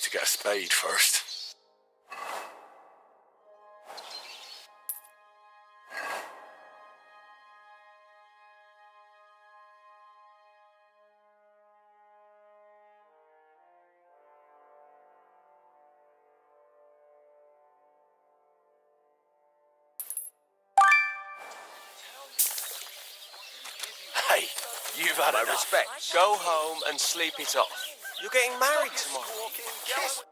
to get a spade first. Hey, you've had My enough. respect. Go home and sleep it off. You're getting married tomorrow. Kiss.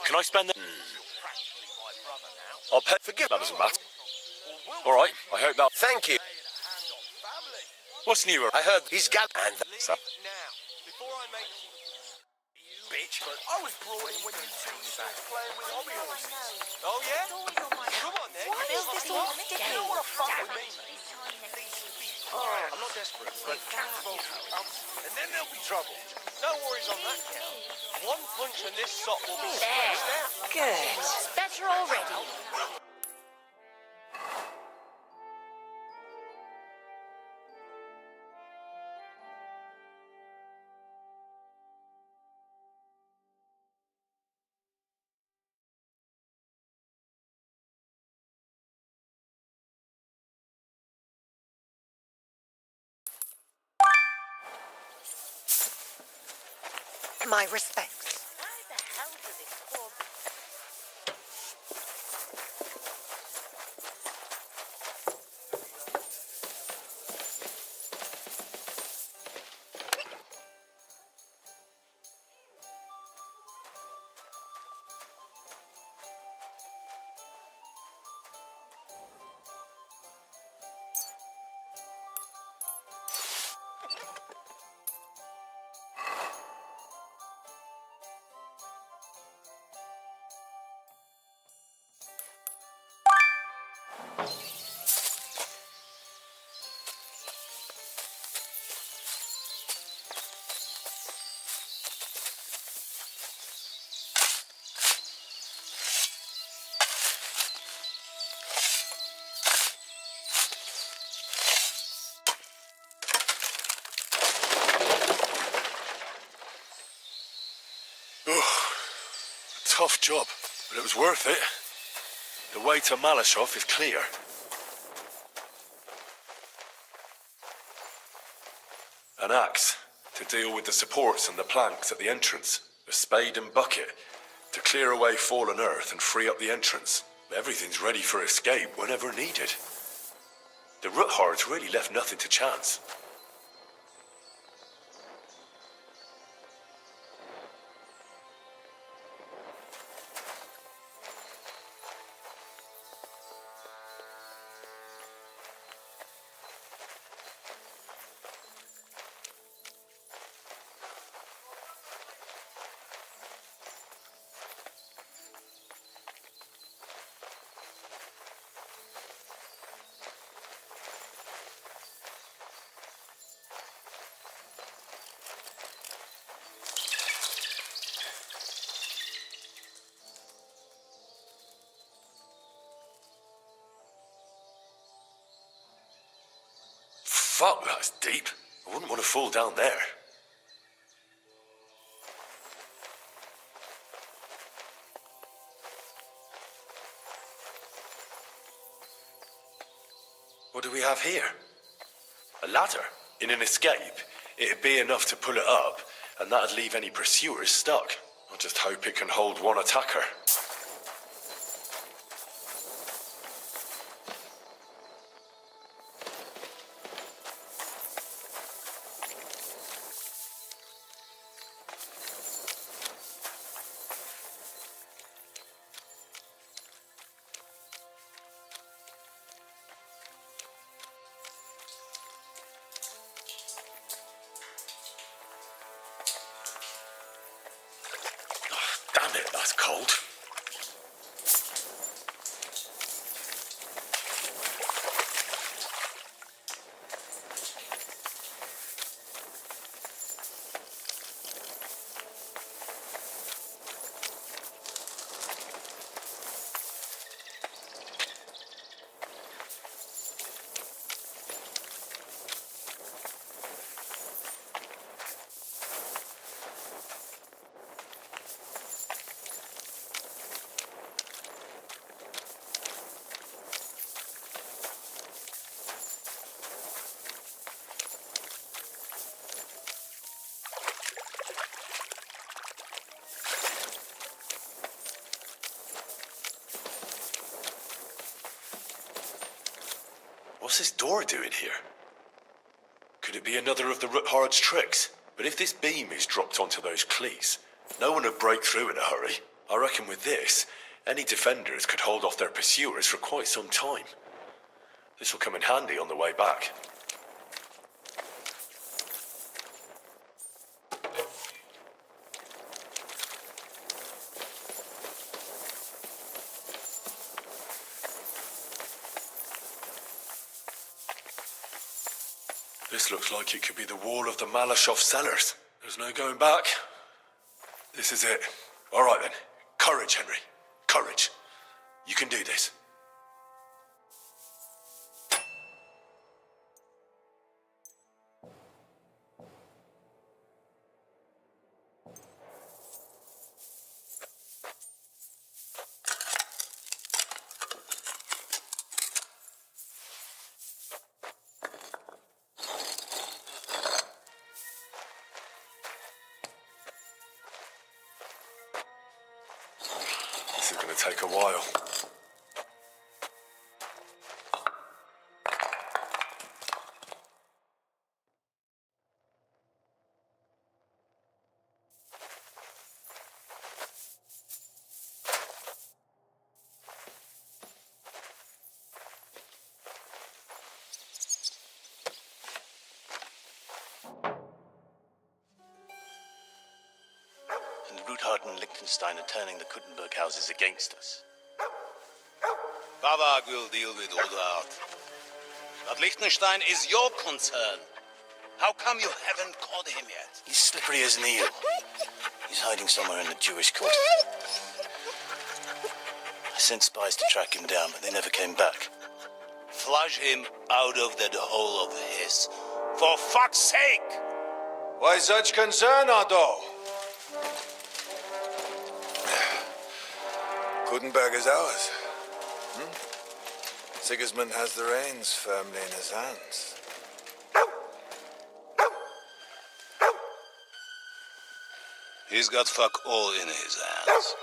Can I spend the... I'll pay... Forgive that doesn't matter. All right, I hope that... Thank you. What's new? I heard he's got... And... So, Bitch, but I was brought in when you two started playing with hobby horses. Oh, yeah? Come on, then. Why is this all sticky? You don't want to fuck with me. Alright, I'm not desperate, but cats will come, and then there'll be trouble. No worries on that count. One punch and this sock will be stretched out. Good. It's better already. My respects. Why the hell does it club? tough job, but it was worth it. The way to Malashov is clear. An axe to deal with the supports and the planks at the entrance. A spade and bucket to clear away fallen earth and free up the entrance. Everything's ready for escape whenever needed. The root hordes really left nothing to chance. Fuck, that's deep. I wouldn't want to fall down there. What do we have here? A ladder? In an escape, it'd be enough to pull it up, and that'd leave any pursuers stuck. I just hope it can hold one attacker. Damn it, that's cold. What's this door doing here? Could it be another of the Ruthards' tricks? But if this beam is dropped onto those cleats, no one would break through in a hurry. I reckon with this, any defenders could hold off their pursuers for quite some time. This will come in handy on the way back. This looks like it could be the wall of the Malashov cellars. There's no going back. This is it. All right then. Courage, Henry. Courage. You can do this. This is going to take a while. And Ruthard and Liechtenstein are turning the Kuttenberg houses against us. Bavag will deal with Ruthard. But Liechtenstein is your concern. How come you haven't caught him yet? He's slippery as an eel. He's hiding somewhere in the Jewish quarter. I sent spies to track him down, but they never came back. Flush him out of that hole of his. For fuck's sake! Why such concern, Otto? Gutenberg is ours. Sigismund has the reins firmly in his hands. He's got fuck all in his hands.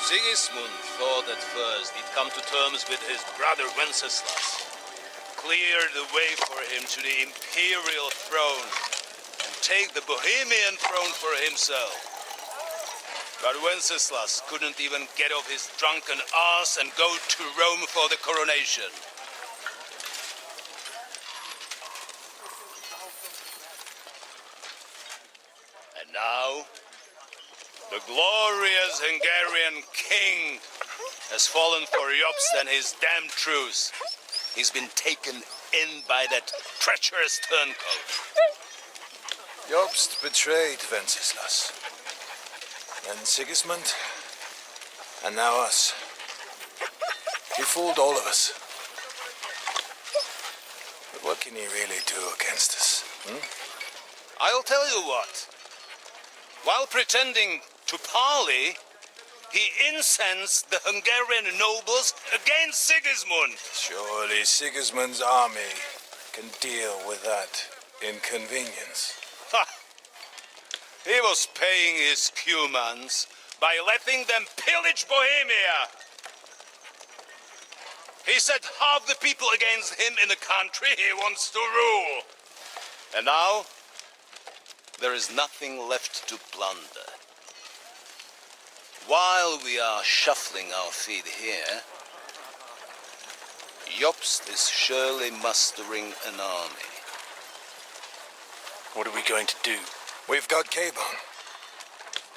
Sigismund thought at first he'd come to terms with his brother Wenceslas, clear the way for him to the imperial throne, and take the Bohemian throne for himself. But Wenceslas couldn't even get off his drunken ass and go to Rome for the coronation. And now, the glorious Hungarian king has fallen for Jobst and his damned truce. He's been taken in by that treacherous turncoat. Jobst betrayed Wenceslas. Then Sigismund, and now us. He fooled all of us. But what can he really do against us? I'll tell you what. While pretending to parley, he incensed the Hungarian nobles against Sigismund. Surely Sigismund's army can deal with that inconvenience. Ha! He was paying his Cumans by letting them pillage Bohemia. He set half the people against him in the country he wants to rule. And now, there is nothing left to plunder. While we are shuffling our feet here, Jobst is surely mustering an army. What are we going to do? We've got Kebon.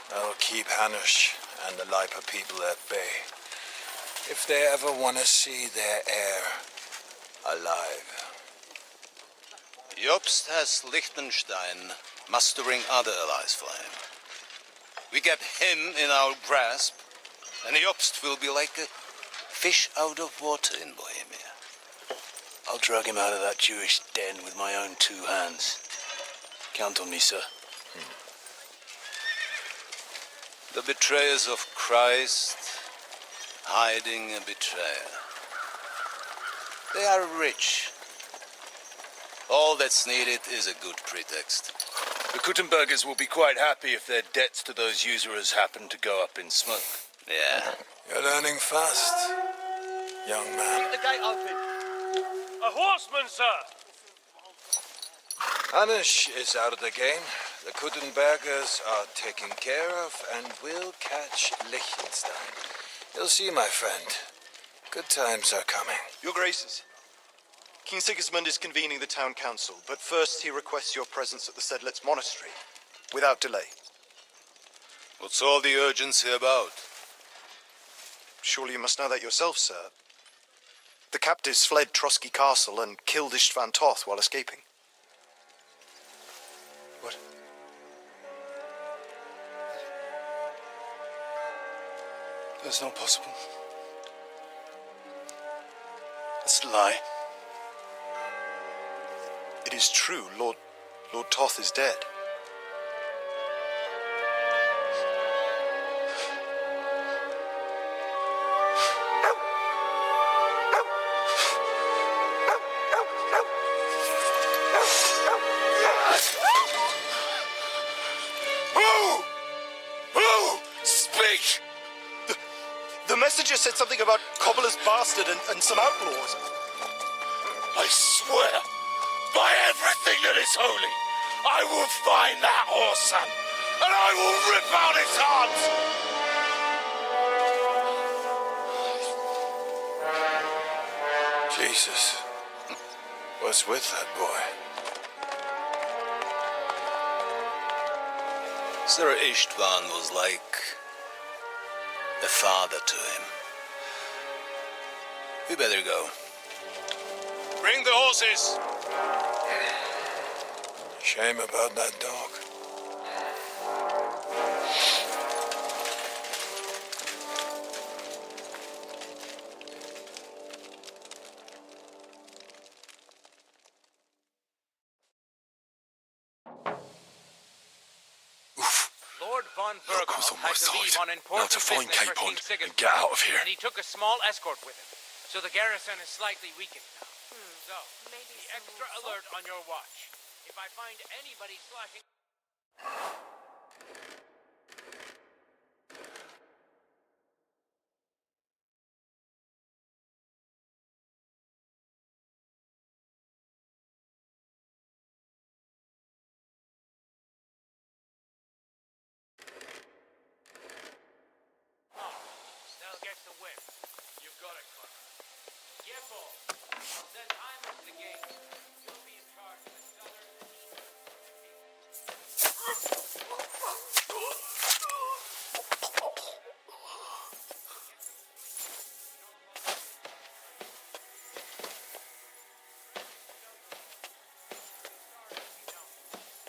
That'll keep Hanush and the Lipa people at bay. If they ever want to see their heir alive. Jobst has Liechtenstein mustering other allies for him. We get him in our grasp, and Jobst will be like a fish out of water in Bohemia. I'll drag him out of that Jewish den with my own two hands. Count on me, sir. The betrayers of Christ hiding a betrayer. They are rich. All that's needed is a good pretext. The Kuttenbergers will be quite happy if their debts to those usurers happen to go up in smoke. Yeah. You're learning fast, young man. Keep the gate open. A horseman, sir! Anish is out of the game. The Kuttenbergers are taken care of, and we'll catch Liechtenstein. You'll see, my friend. Good times are coming. Your Graces, King Sigismund is convening the town council, but first he requests your presence at the Sedlitz monastery, without delay. What's all the urgency about? Surely you must know that yourself, sir. The captives fled Trotsky Castle and killed Istvan Toth while escaping. What? That's not possible. That's a lie. It is true, Lord Toth is dead. Who? Speak! The messenger said something about Cobbler's bastard and some outlaws. I swear, by everything that is holy, I will find that whoreson, and I will rip out his heart! Jesus. What's with that boy? Sir Istvan was like a father to him. We better go. Bring the horses! Shame about that dog. Lord von Luck was Burgwald on my had to leave side. on Now important to find business for Capon King Sigismund, and get out of here. and he took a small escort with him, so the garrison is slightly weakened now. So, be extra alert on your watch. If I find anybody slashing... They'll get the whip. You've got it, Connor. Yeppo, since I'm at the gate, you'll be in charge of the cellar and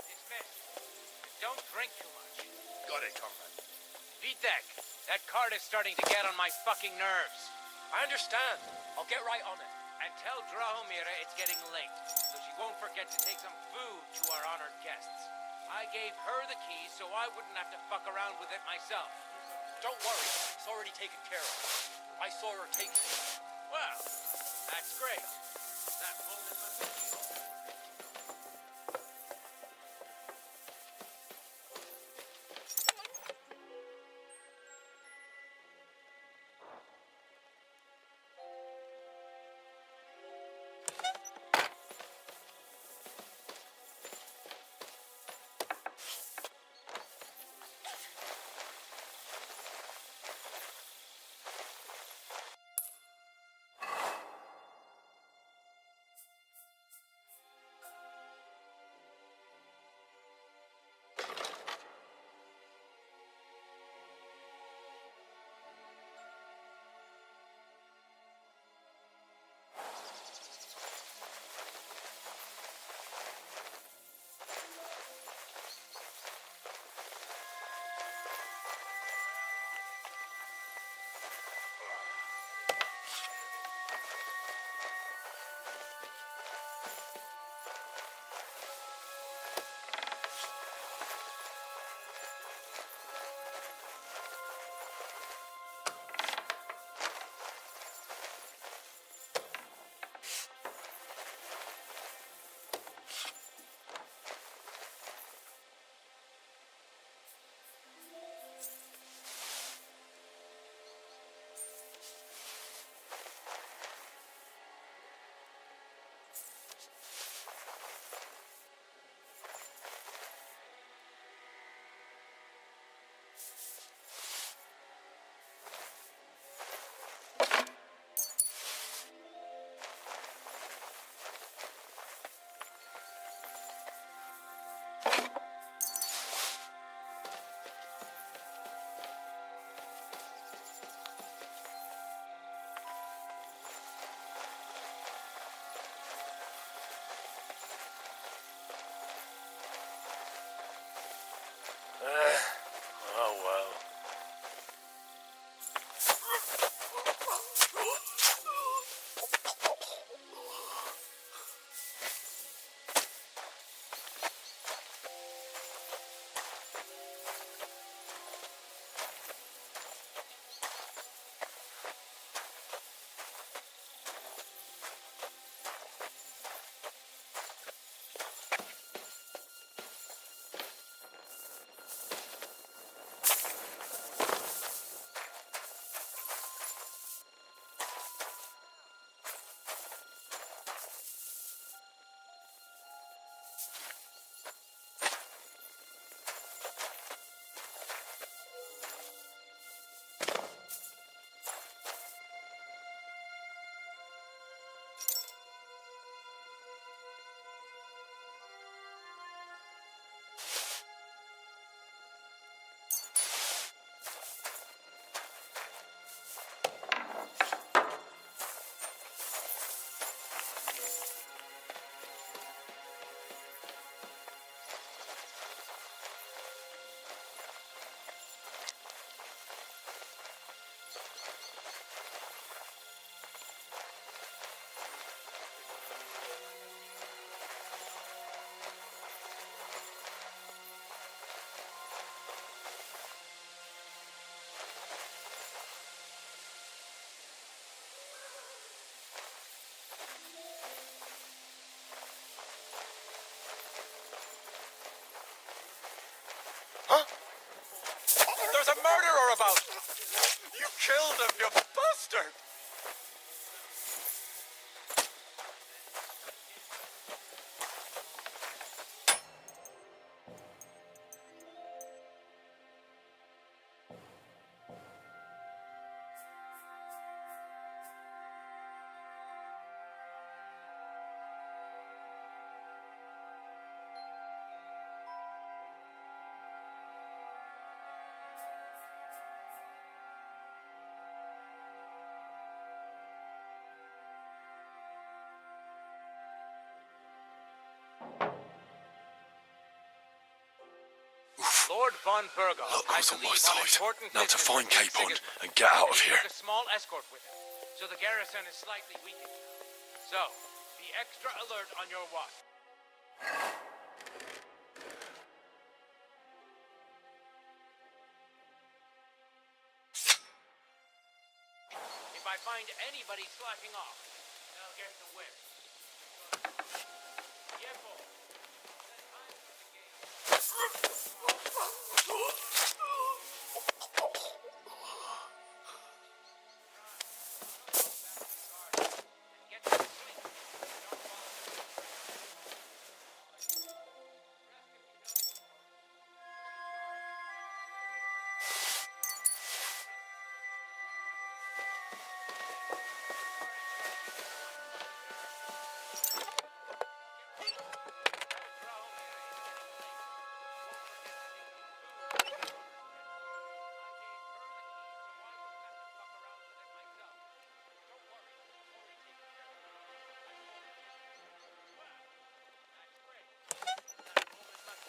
dismissed. Don't drink too much. Got it, comrade. Vitek, that cart is starting to get on my fucking nerves. I understand. I'll get right on it. And tell Drahomira it's getting late, so she won't forget to take some food to our honored guests. I gave her the keys so I wouldn't have to fuck around with it myself. Don't worry. It's already taken care of. I saw her take it. Well, that's great. That woman must be... killed him, you bastard! Lord von Burgo, Luck I was on my believe side. important Now to business find with Capon Sigismund. and get out of He here. took a small escort with him, so the garrison is slightly weakened. So, be extra alert on your watch. If I find anybody slacking off, they'll get the whip. Yepo. Get to sleep.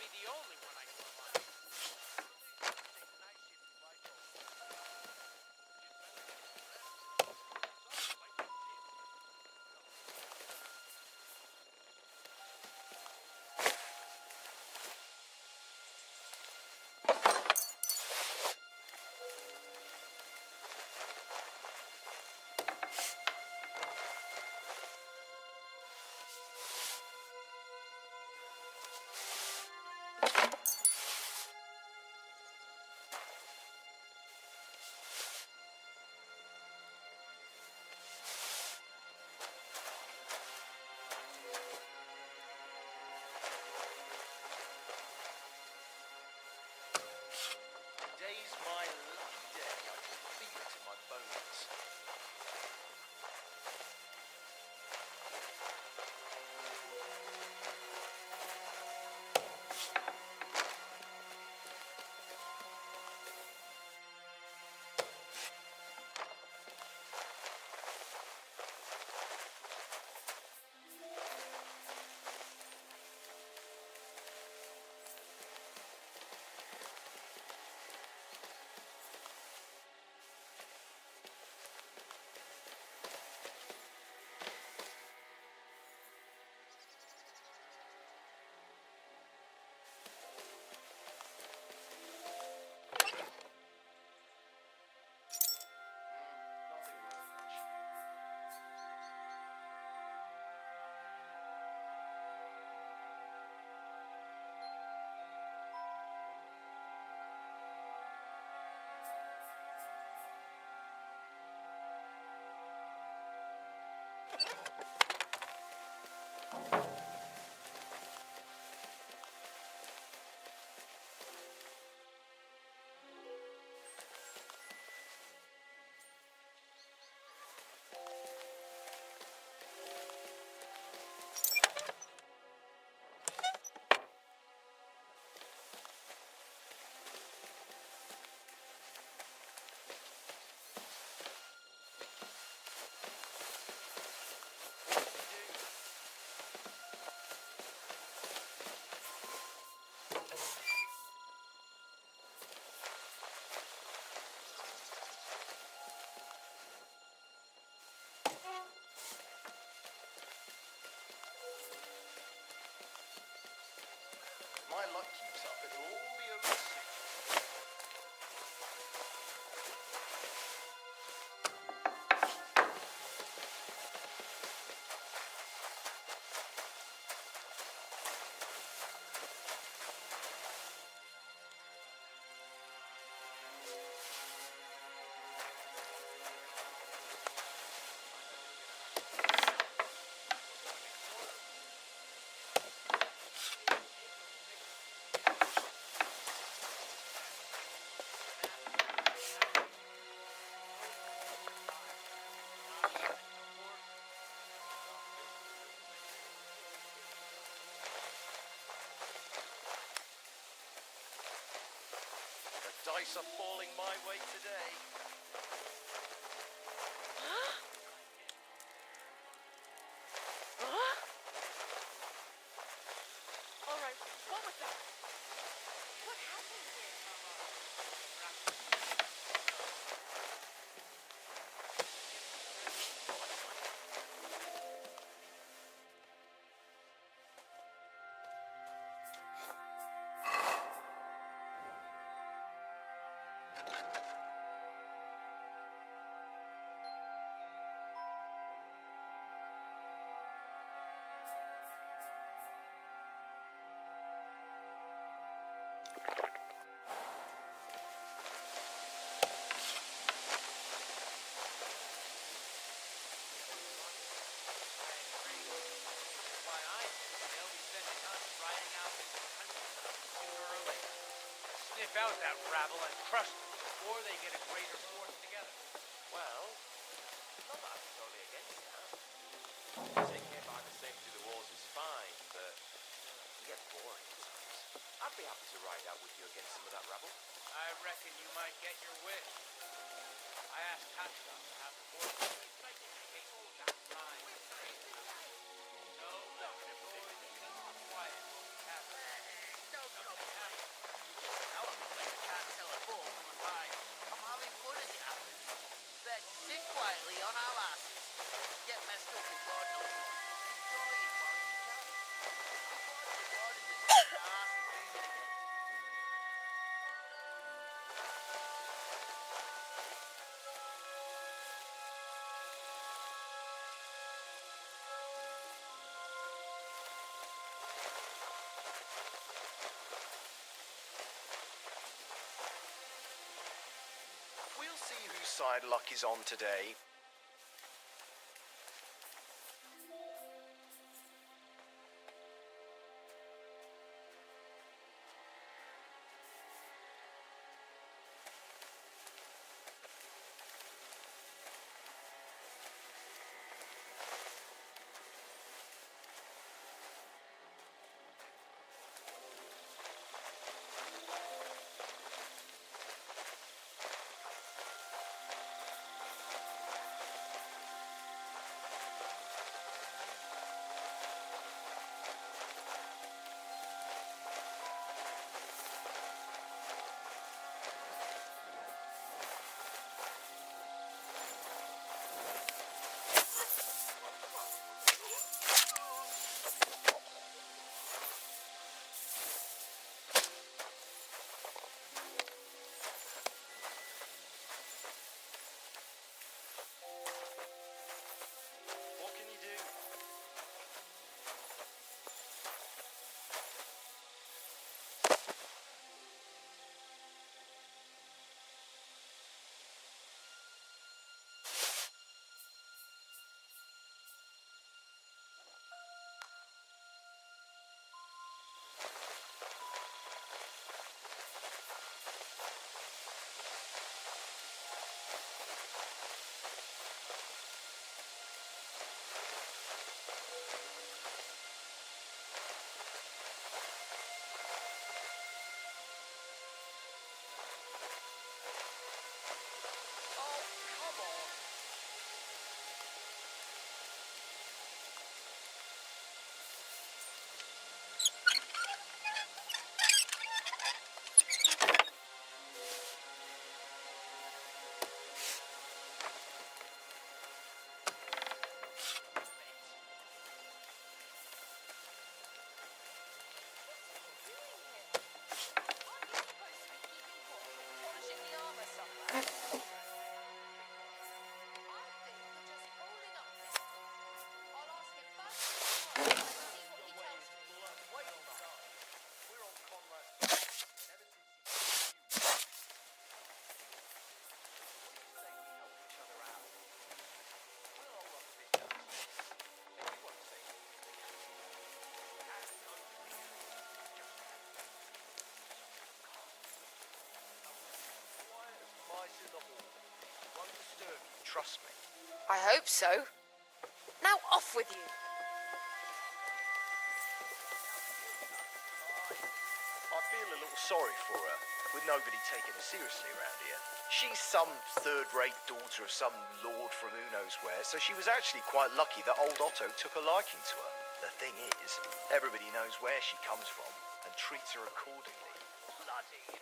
The only one I can find. Today's my lucky day. I can feel it in my bones. My luck keeps up, it'll all be over soon. dice are falling my way today. All right, what was that? What happened here? Why, I think they'll be sending us riding out into the countryside sooner or later. Sniff out that rabble and crush them before they get a greater force together. Well, not that I'm totally against that. Taking it by the same through the walls is fine, but it can get boring at times. I'd be happy to ride out with you against some of that rabble. I reckon you might get your wish. I asked Hashka to have the horses ready in case all that time. No, boys, be quiet. Don't complain. I wouldn't think I can't tell a bull from a pie. I'm having fun as it happens. Let's sit quietly on our asses. Get messed up in God knows what. Enjoy it while you can. Before the God is just ass and booming again. We'll see whose side luck is on today. What can you do? Oh, come on. Polishing the armor somewhere. I think we're just holding up there. I'll ask him first and see what he tells me. Wait on that. We're on Conrad's back, and ever since he you, what do you say we help each other out? We'll all look a bit nasty, and you won't say anything. That's unclear. Quiet as mice in the hall. Won't disturb you, trust me. I hope so. Now off with you. I feel a little sorry for her. with nobody taking her seriously around here. She's some third-rate daughter of some lord from who knows where, so she was actually quite lucky that old Otto took a liking to her. The thing is, everybody knows where she comes from and treats her accordingly. Bloody.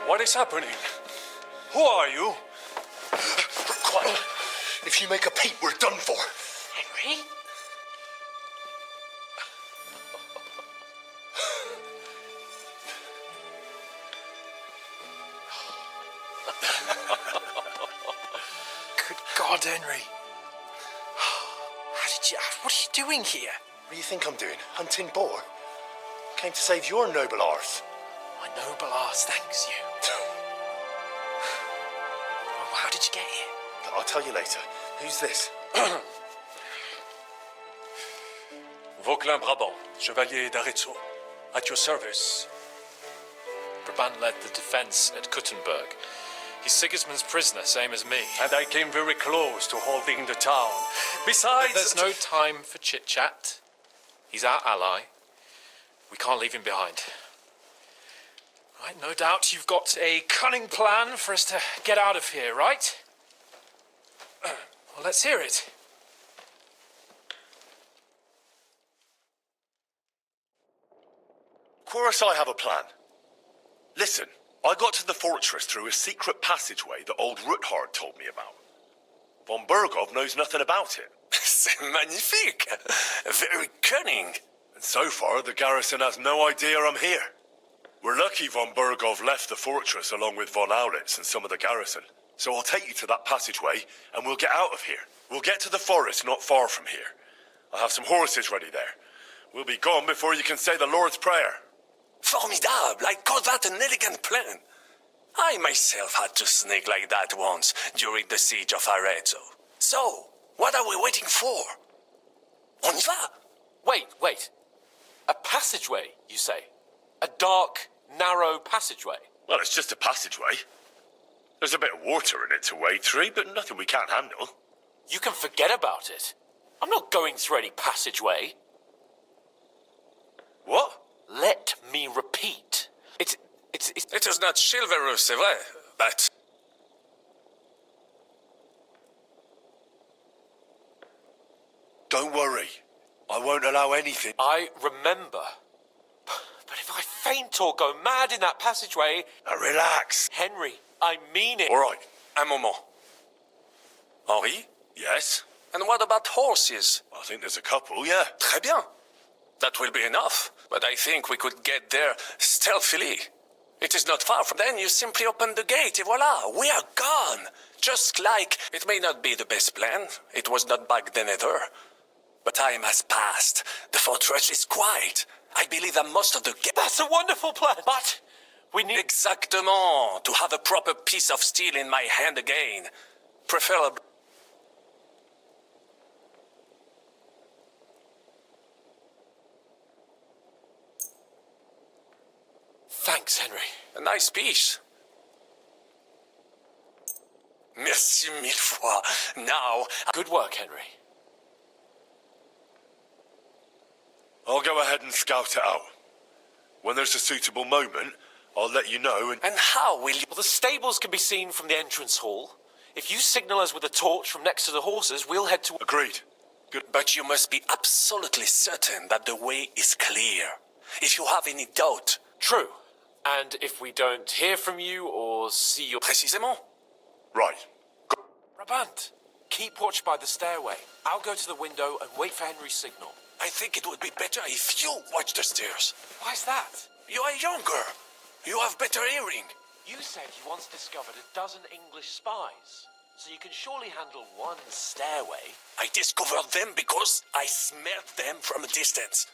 What is happening? Who are you? Quiet. If you make a peep, we're done for. Henry? Good God, Henry. What are you doing here? What do you think I'm doing? Hunting boar? Came to save your noble arse. My noble arse thanks you. Oh, how did you get here? I'll tell you later. Who's this? Vauquelin Brabant, Chevalier d'Arezzo. At your service. Brabant led the defense at Kuttenberg. He's Sigismund's prisoner, same as me. And I came very close to holding the town. Besides... There's no time for chit-chat. He's our ally. We can't leave him behind. Right, no doubt you've got a cunning plan for us to get out of here, right? Well, let's hear it. Of course I have a plan. Listen, I got to the fortress through a secret passageway that old Ruthard told me about. Von Bergov knows nothing about it. C'est magnifique. Very cunning. And so far, the garrison has no idea I'm here. We're lucky Von Bergov left the fortress along with Von Aulitz and some of the garrison. So I'll take you to that passageway, and we'll get out of here. We'll get to the forest not far from here. I'll have some horses ready there. We'll be gone before you can say the Lord's Prayer. Formidable. I call that an elegant plan. I myself had to sneak like that once during the siege of Arezzo. So, what are we waiting for? On y va? Wait. A passageway, you say? A dark, narrow passageway? Well, it's just a passageway. There's a bit of water in it to wade through, but nothing we can't handle. You can forget about it. I'm not going through any passageway. What? Let me repeat. It is not chivalrous, c'est vrai, but... Don't worry. I won't allow anything. I remember. But if I faint or go mad in that passageway... Now relax. Henry, I mean it. All right. Un moment. Henri? Yes? And what about horses? I think there's a couple, yeah. Très bien. That will be enough. But I think we could get there stealthily. It is not far from then. You simply open the gate, et voila, we are gone. Just like, it may not be the best plan. It was not back then either. But time has passed. The fortress is quiet. I believe that most of the... That's a wonderful plan. But we need... Exactement. To have a proper piece of steel in my hand again. Preferably... Thanks, Henry. A nice piece. Merci mille fois. Now... Good work, Henry. I'll go ahead and scout it out. When there's a suitable moment, I'll let you know and... And how will you? Well, the stables can be seen from the entrance hall. If you signal us with a torch from next to the horses, we'll head to... Agreed. Good. But you must be absolutely certain that the way is clear. If you have any doubt... True. And if we don't hear from you or see you... Précisément. Right. Brabant, keep watch by the stairway. I'll go to the window and wait for Henry's signal. I think it would be better if you watch the stairs. Why's that? You are younger. You have better hearing. You said you once discovered a dozen English spies, so you can surely handle one stairway. I discovered them because I smelled them from a distance.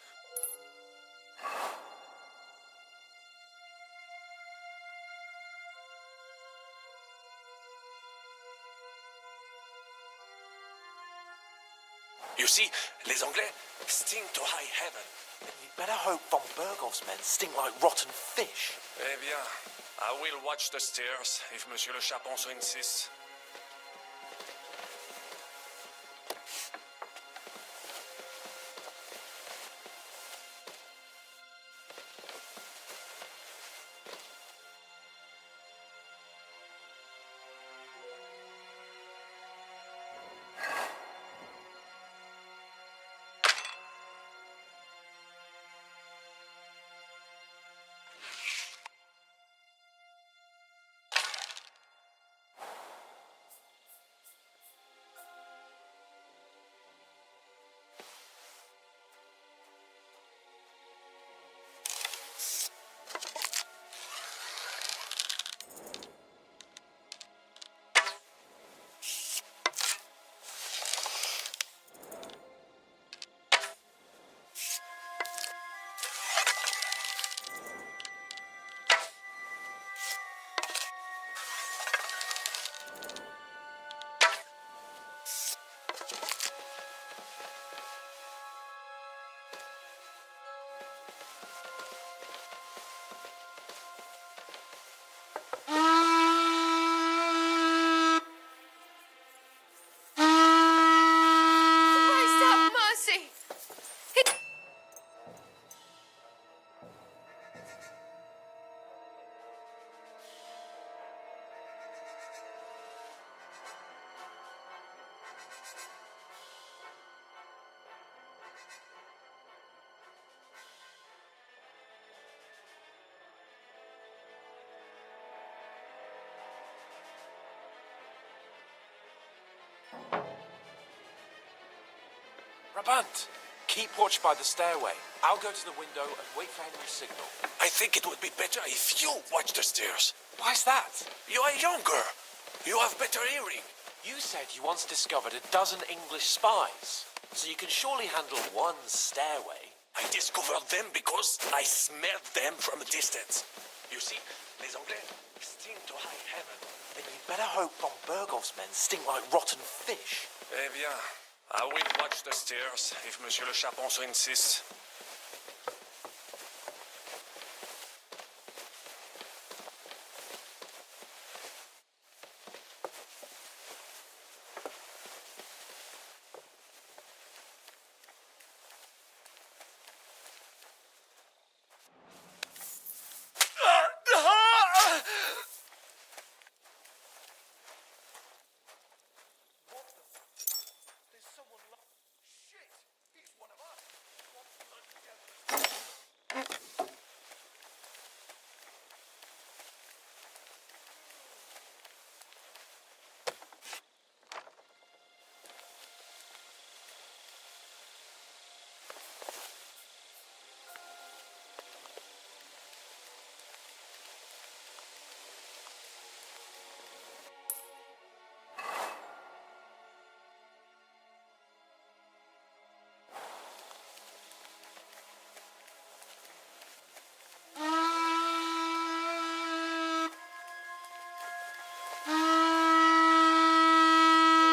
You see, les Anglais stink to high heaven. Then you'd better hope von Berghoff's men stink like rotten fish. Eh bien, I will watch the stairs if Monsieur le Chapon so insists. Christ have mercy! Brabant, keep watch by the stairway. I'll go to the window and wait for Henry's signal. I think it would be better if you watch the stairs. Why's that? You are younger. You have better hearing. You said you once discovered a dozen English spies, so you can surely handle one stairway. I discovered them because I smelled them from a distance. You see, les Anglais stink to high heaven. Then you'd better hope von Berghoff's men stink like rotten fish. Eh bien, I will watch the stairs if Monsieur le Chapon so insists.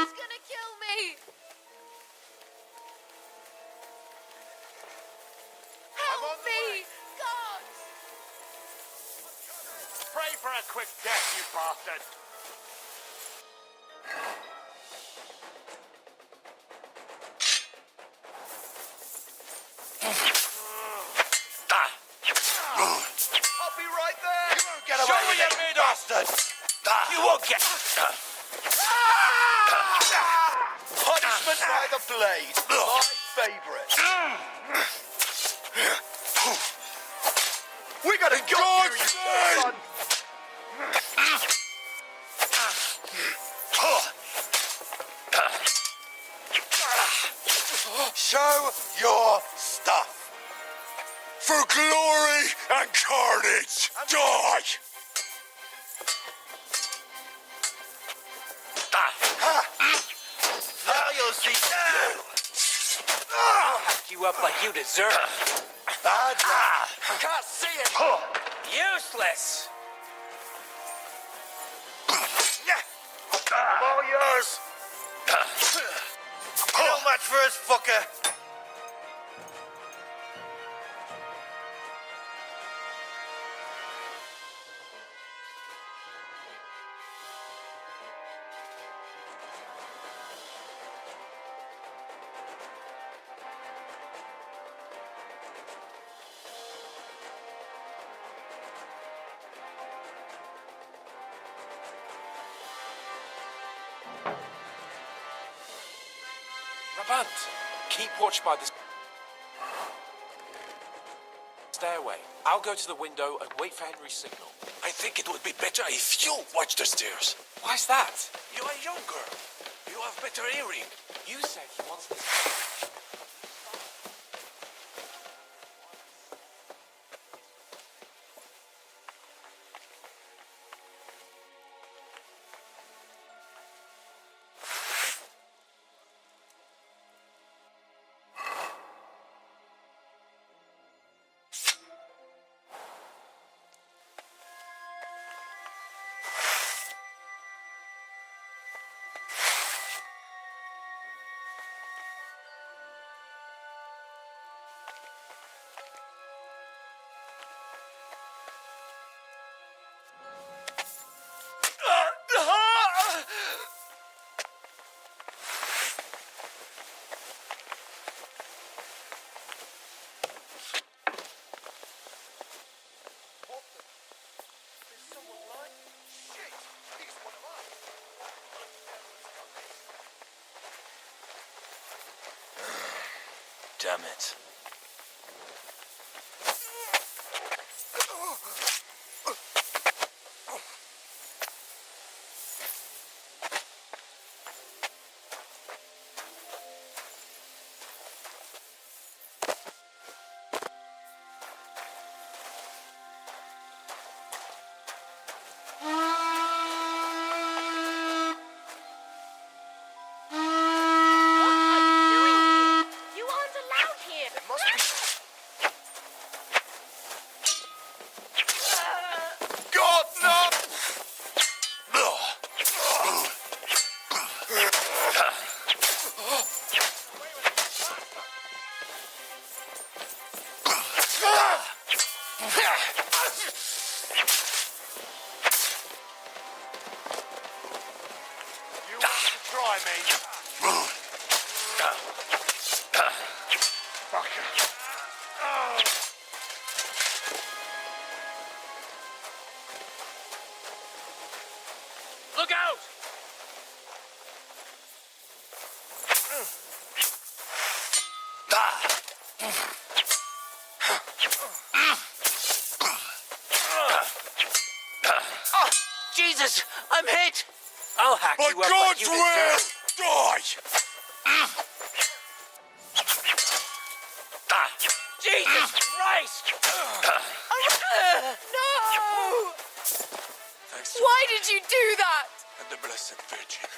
He's gonna kill me! Help me! God! Pray for a quick death, you bastard! I'll be right there! Get away with it, bastard! You won't get... Punishment by the blade. My favourite. We gotta go, you son! Show your stuff. For glory and carnage, die! Now you'll see. I'll hack you up like you deserve. Bad luck. Can't see it. Useless. I'm all yours. No match for us, fucker. Rabant, keep watch by the stairway. I'll go to the window and wait for Henry's signal. I think it would be better if you watch the stairs. Why's that? You are younger. You have better hearing. You said he wants this. Damn it. You aren't allowed here. There must be... God, no! You want to try me? Look out! Oh, Jesus! I'm hit! I'll hack By you up like God's you will, deserve. die! Jesus Christ! No! Thanks to Why did you do that? and the Blessed Virgin.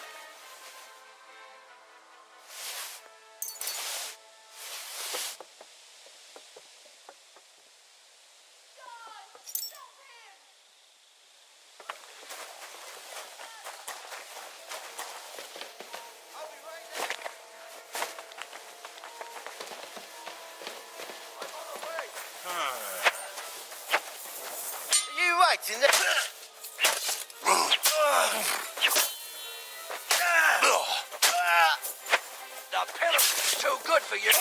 You right in there? The pillar's too good for you.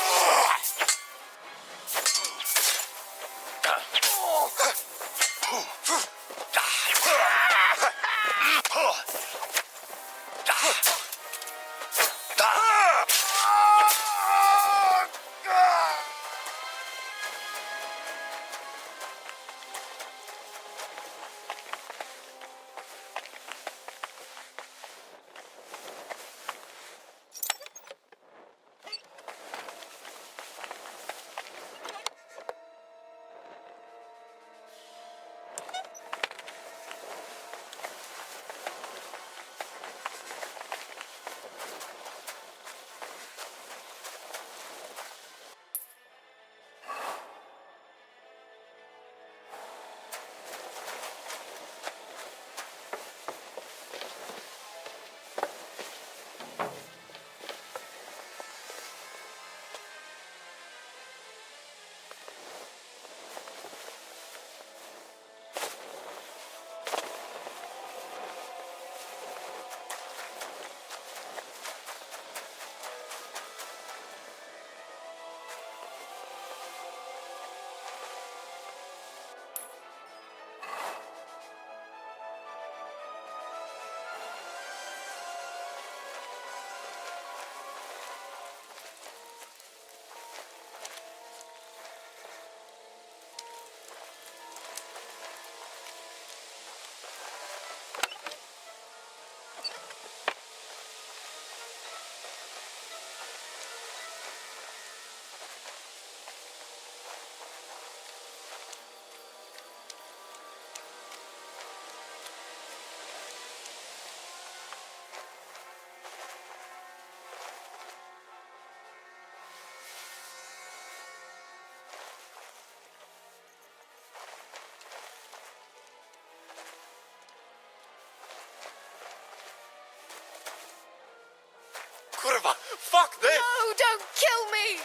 Kurva! Fuck this! No, don't kill me!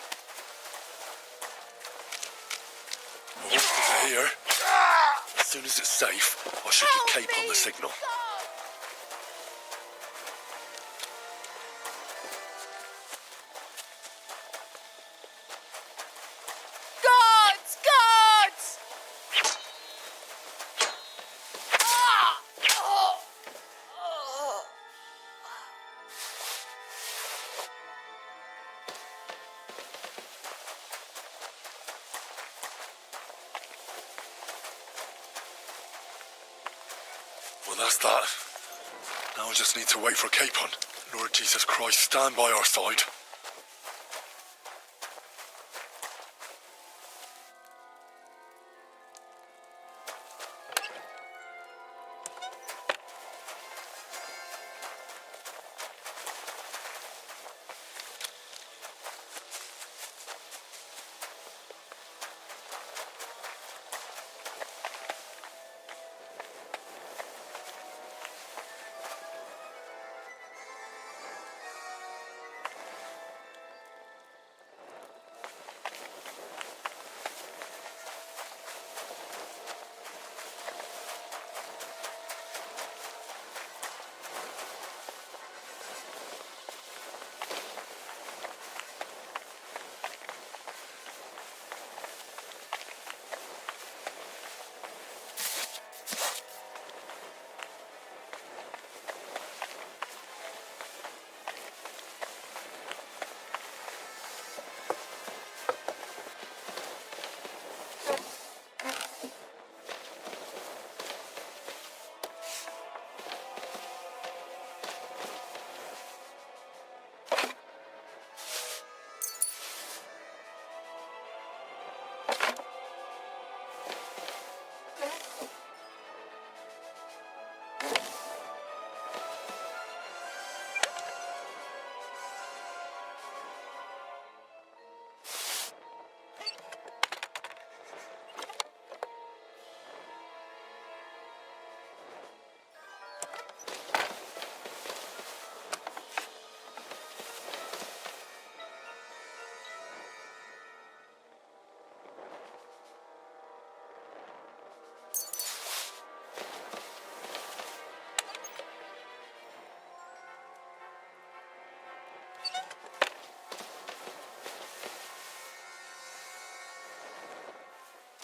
The horses are here. As soon as it's safe, I'll shoot your cape on the signal. Guards! Guards! Ah! Oh! Oh! Well, that's that. Now I just need to wait for Capon. Lord Jesus Christ, stand by our side.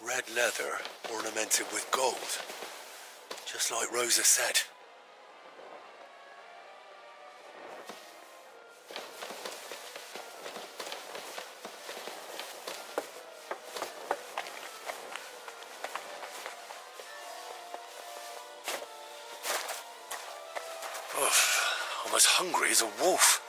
Red leather ornamented with gold. Just like Rosa said. Ugh, I'm as hungry as a wolf.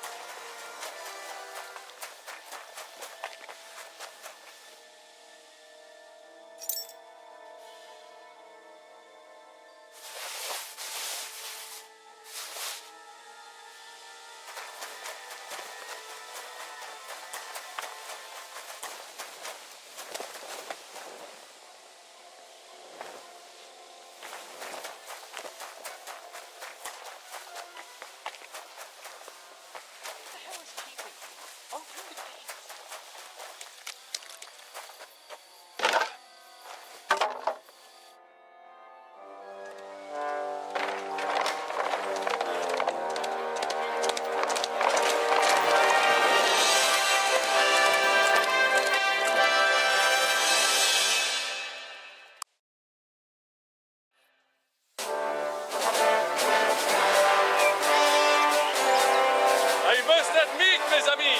I must admit, mes amis,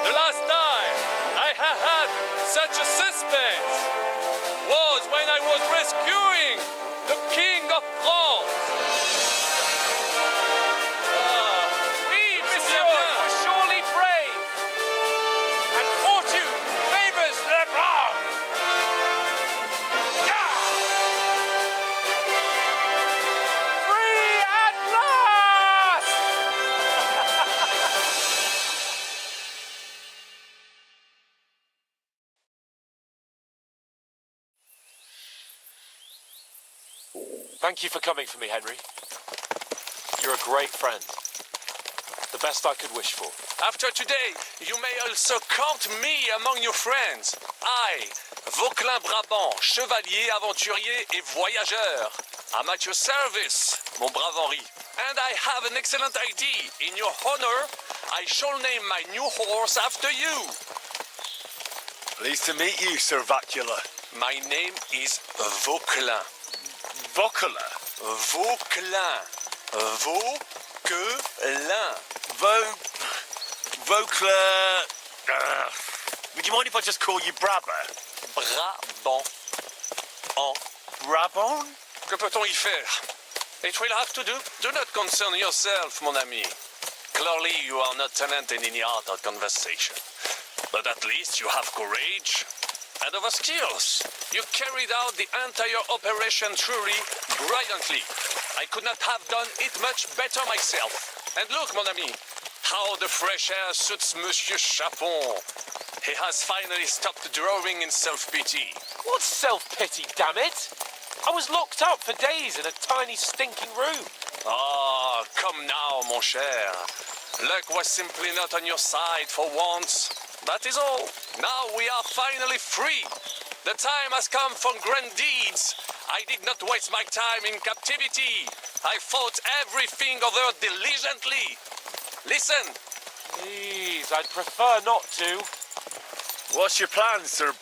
the last time I have had such a suspense was when I was rescuing the King of France. Oui, monsieur, you are surely brave. And fortune favors the brave. Free at last! Thank you for coming for me, Henry. You're a great friend. The best I could wish for. After today, you may also count me among your friends. I, Vauquelin Brabant, chevalier, aventurier et voyageur. I'm at your service, mon brave Henri. And I have an excellent idea. In your honor, I shall name my new horse after you. Pleased to meet you, Sir Vacula. My name is Vauquelin. Vocula. Vauquelin. Vauquelin. Vocla. Would you mind if I just call you Brabber? Brabant. En. Brabon? Que peut-on y faire? It will have to do. Do not concern yourself, mon ami. Clearly, you are not talented in the art of conversation. But at least you have courage and other skills. You carried out the entire operation truly brilliantly. I could not have done it much better myself. And look, mon ami, how the fresh air suits Monsieur Chapon. He has finally stopped drawing in self-pity. What's self-pity, damn it? I was locked up for days in a tiny stinking room. Ah, come now, mon cher. Luck was simply not on your side for once. That is all. Now we are finally free. The time has come for grand deeds. I did not waste my time in captivity. I fought everything over diligently. Listen. Please, I'd prefer not to. What's your plan, Sir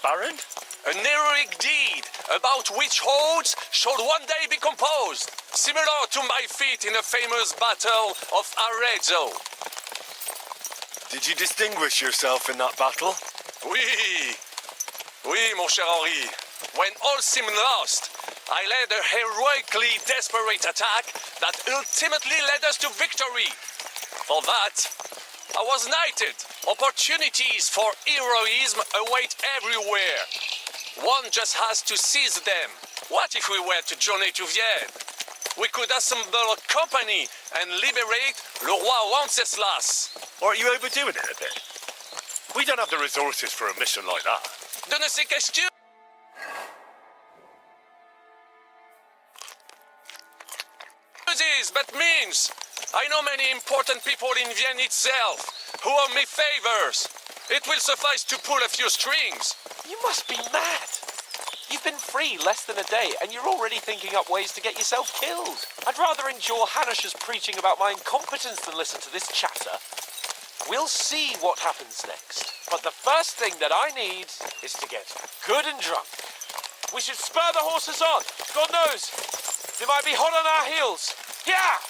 Baron? An heroic deed about which hordes shall one day be composed, similar to my feat in the famous Battle of Arezzo. Did you distinguish yourself in that battle? Oui, mon cher Henri. When all seemed lost, I led a heroically desperate attack that ultimately led us to victory. For that, I was knighted. Opportunities for heroism await everywhere. One just has to seize them. What if we were to journey to Vienne? We could assemble a company and liberate le roi Wenceslas. Or are you overdoing it a bit? We don't have the resources for a mission like that. De ne sais question. But means. I know many important people in Vienne itself who owe me favors. It will suffice to pull a few strings. You must be mad. You've been free less than a day, and you're already thinking up ways to get yourself killed. I'd rather endure Hanish's preaching about my incompetence than listen to this chatter. We'll see what happens next. But the first thing that I need is to get good and drunk. We should spur the horses on. God knows, they might be hot on our heels. Yeah!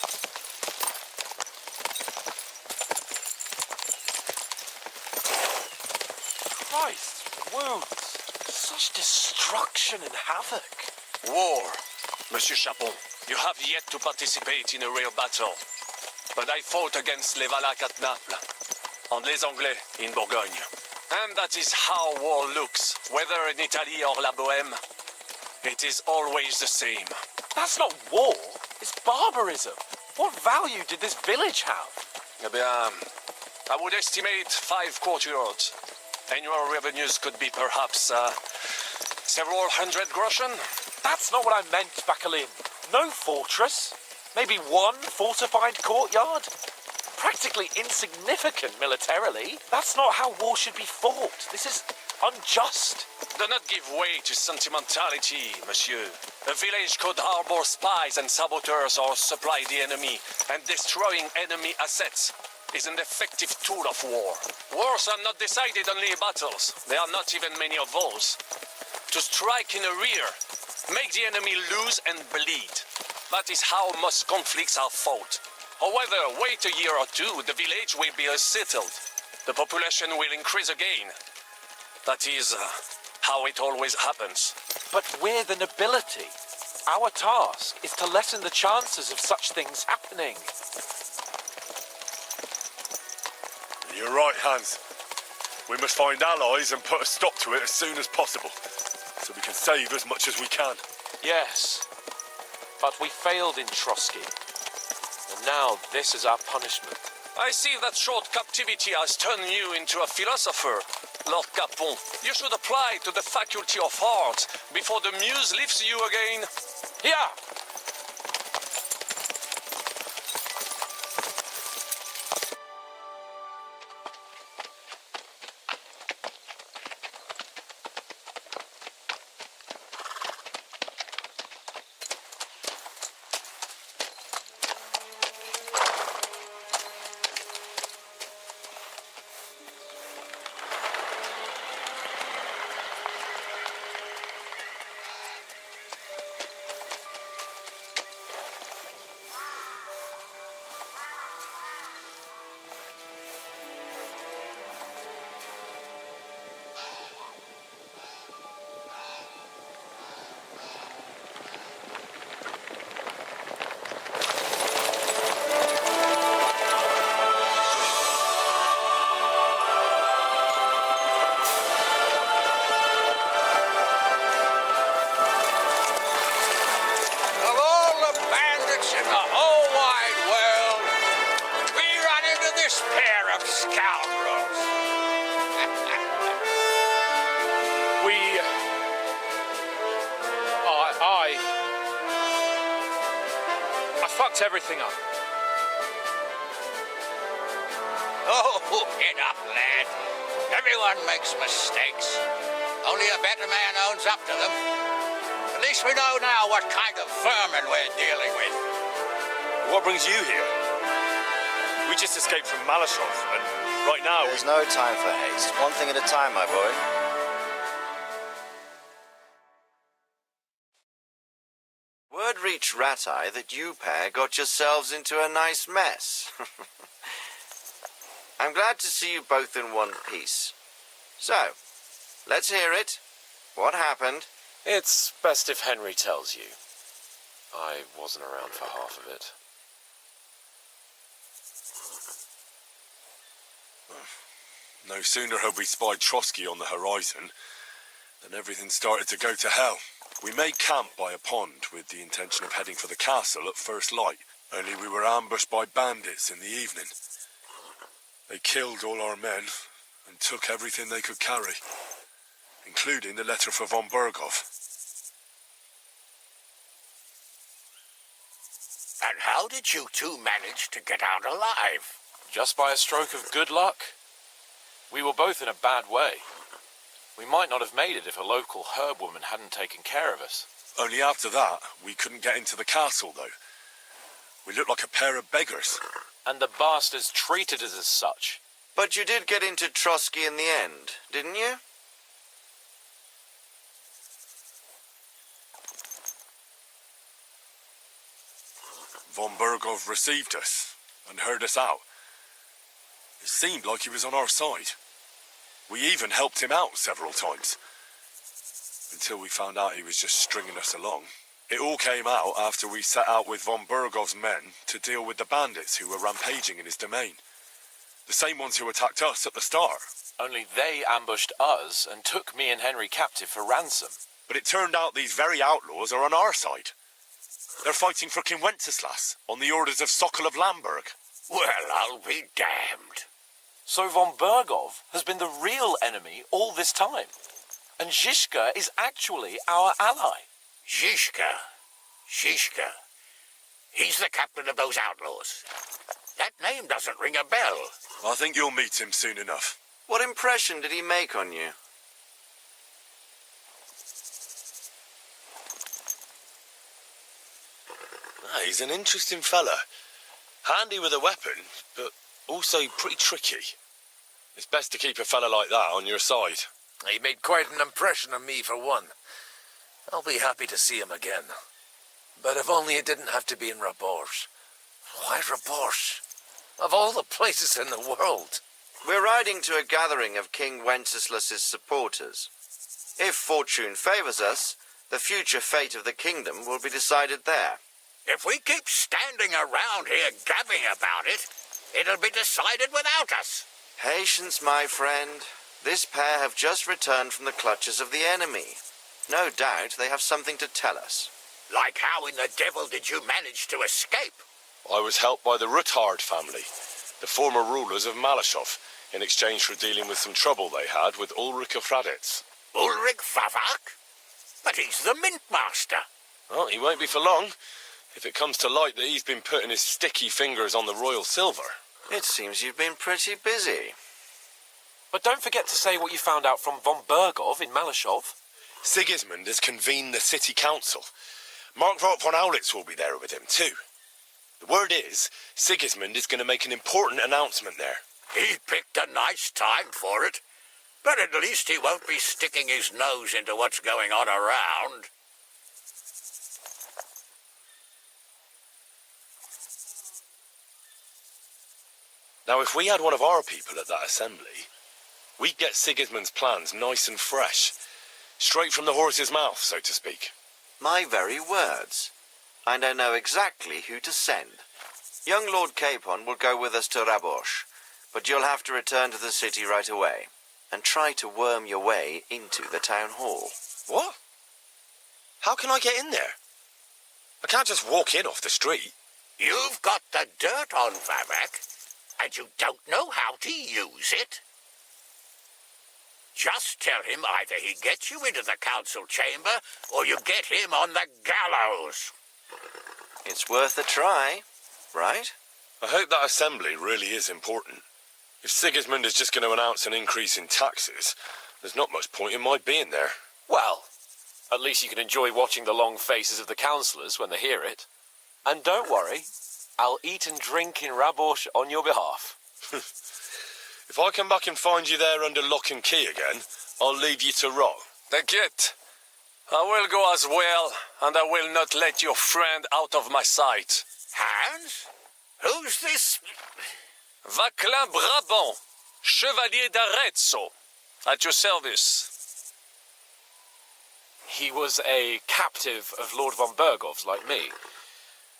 Christ, wounds. Such destruction and havoc. War, Monsieur Chapon. You have yet to participate in a real battle. But I fought against les Valaques at Naples, and les Anglais in Bourgogne. And that is how war looks, whether in Italy or La Bohème. It is always the same. That's not war, it's barbarism. What value did this village have? Eh bien, I would estimate 5 courtyards. Annual revenues could be perhaps several hundred groschen. That's not what I meant, Bacalin. No fortress. Maybe one fortified courtyard. Practically insignificant militarily. That's not how war should be fought. This is unjust. Do not give way to sentimentality, monsieur. A village could harbor spies and saboteurs or supply the enemy, and destroying enemy assets is an effective tool of war. Wars are not decided only in battles. There are not even many of those. To strike in the rear, make the enemy lose and bleed. That is how most conflicts are fought. However, wait a year or two, the village will be settled. The population will increase again. That is how it always happens. But we're the nobility. Our task is to lessen the chances of such things happening. You're right, Hans. We must find allies and put a stop to it as soon as possible, so we can save as much as we can. Yes, but we failed in Trotsky. And now this is our punishment. I see that short captivity has turned you into a philosopher, Lord Capon. You should apply to the Faculty of Arts before the muse lifts you again. Here! fucked everything up. Oh, get up, lad. Everyone makes mistakes. Only a better man owns up to them. At least we know now what kind of vermin we're dealing with. What brings you here? We just escaped from Malashov, and right now There's no time for haste. One thing at a time, my boy. Word reached Rat-Eye that you pair got yourselves into a nice mess. I'm glad to see you both in one piece. So, let's hear it. What happened? It's best if Henry tells you. I wasn't around for half of it. no sooner had we spied Trotsky on the horizon than everything started to go to hell. We made camp by a pond with the intention of heading for the castle at first light, only we were ambushed by bandits in the evening. They killed all our men and took everything they could carry, including the letter for von Berghoff. And how did you two manage to get out alive? Just by a stroke of good luck. We were both in a bad way. We might not have made it if a local herb woman hadn't taken care of us. Only after that, we couldn't get into the castle, though. We looked like a pair of beggars. And the bastards treated us as such. But you did get into Trotsky in the end, didn't you? Von Berghoff received us and heard us out. It seemed like he was on our side. We even helped him out several times, until we found out he was just stringing us along. It all came out after we set out with von Berghoff's men to deal with the bandits who were rampaging in his domain. The same ones who attacked us at the start. Only they ambushed us and took me and Henry captive for ransom. But it turned out these very outlaws are on our side. They're fighting for King Wenceslas on the orders of Sokol of Lamberg. Well, I'll be damned. So von Berghoff has been the real enemy all this time. And Zizka is actually our ally. Zizka. He's the captain of those outlaws. That name doesn't ring a bell. I think you'll meet him soon enough. What impression did he make on you? He's an interesting fella. Handy with a weapon, but also pretty tricky. It's best to keep a fella like that on your side. He made quite an impression on me, for one. I'll be happy to see him again. But if only it didn't have to be in Rabosh. Why Rabosh? Of all the places in the world. We're riding to a gathering of King Wenceslas's supporters. If fortune favors us, the future fate of the kingdom will be decided there. If we keep standing around here gabbing about it, it'll be decided without us. Patience, my friend. This pair have just returned from the clutches of the enemy. No doubt they have something to tell us. Like how in the devil did you manage to escape? I was helped by the Ruthard family, the former rulers of Malashov, in exchange for dealing with some trouble they had with Ulrich of Raditz. Ulrich Favak? But he's the mint master. Well, he won't be for long, if it comes to light that he's been putting his sticky fingers on the royal silver. It seems you've been pretty busy. But don't forget to say what you found out from von Berghoff in Malashov. Sigismund has convened the city council. Markvart von Aulitz will be there with him, too. The word is, Sigismund is going to make an important announcement there. He picked a nice time for it. But at least he won't be sticking his nose into what's going on around. Now, if we had one of our people at that assembly, we'd get Sigismund's plans nice and fresh. Straight from the horse's mouth, so to speak. My very words. And I know exactly who to send. Young Lord Capon will go with us to Rabosh, but you'll have to return to the city right away and try to worm your way into the town hall. What? How can I get in there? I can't just walk in off the street. You've got the dirt on Favak, and you don't know how to use it. Just tell him either he gets you into the council chamber, or you get him on the gallows. It's worth a try, right? I hope that assembly really is important. If Sigismund is just going to announce an increase in taxes, there's not much point in my being there. Well, at least you can enjoy watching the long faces of the councillors when they hear it. And don't worry, I'll eat and drink in Rabosh on your behalf. If I come back and find you there under lock and key again, I'll leave you to rot. T'inquiète. I will go as well, and I will not let your friend out of my sight. Hans? Who's this? Vaclin Brabant, Chevalier d'Arezzo, at your service. He was a captive of Lord von Bergov's, like me.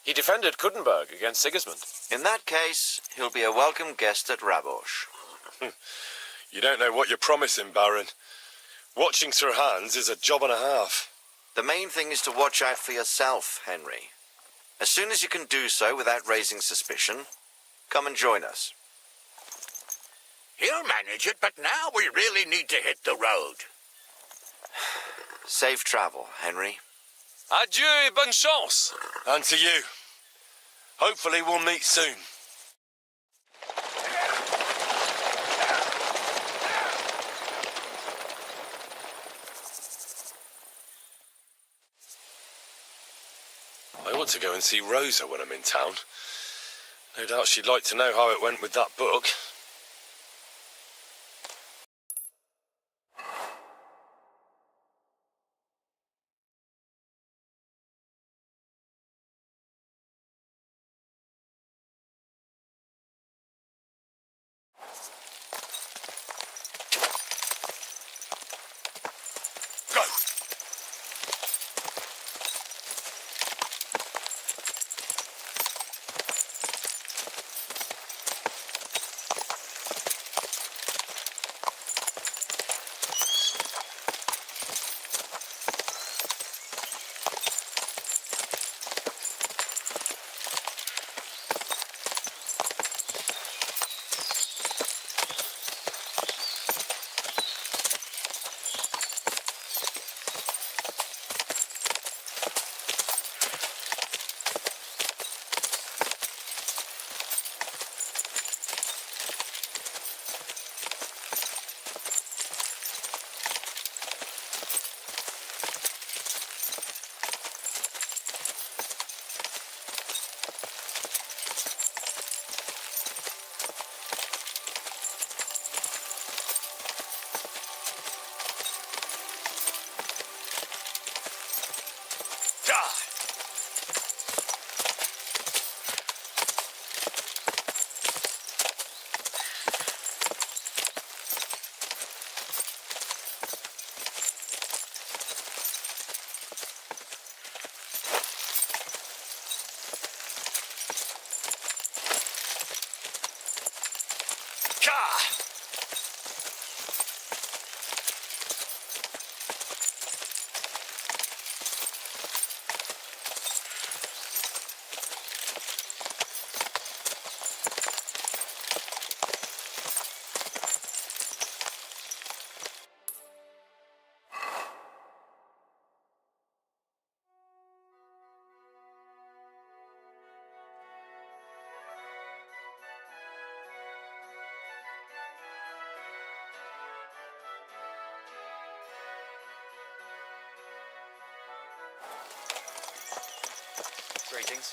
He defended Kuddenberg against Sigismund. In that case, he'll be a welcome guest at Rabosh. You don't know what you're promising, Baron. Watching Sir Hans is a job and a half. The main thing is to watch out for yourself, Henry. As soon as you can do so without raising suspicion, come and join us. He'll manage it, but now we really need to hit the road. Safe travel, Henry. Adieu et bonne chance. And to you. Hopefully we'll meet soon. I ought to go and see Rosa when I'm in town. No doubt she'd like to know how it went with that book. Greetings.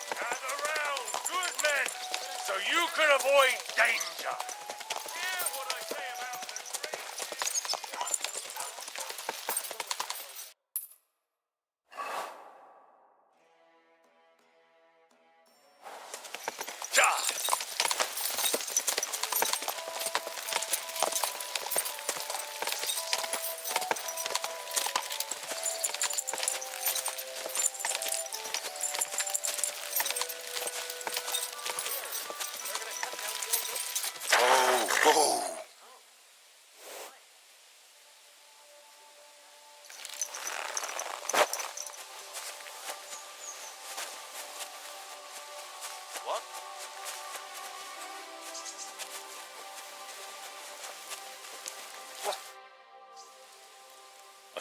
Gather round, good men, so you can avoid danger. Hear what I say about the Oh,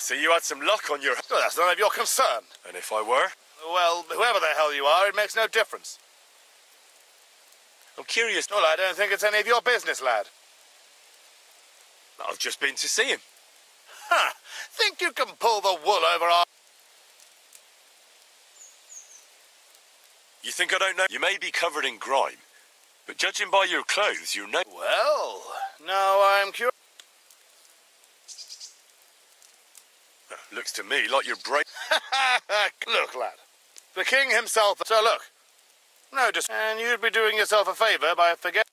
see you had some luck on your... Well, that's none of your concern. And if I were? Well, whoever the hell you are, it makes no difference. I'm curious. Well, I don't think it's any of your business, lad. I've just been to see him. Ha! Think you can pull the wool over our... You think I don't know? You may be covered in grime, but judging by your clothes, you know... Well, now I'm curious. Looks to me like you're break... Look, lad. The king himself... So look. No, just... And you'd be doing yourself a favor by forgetting...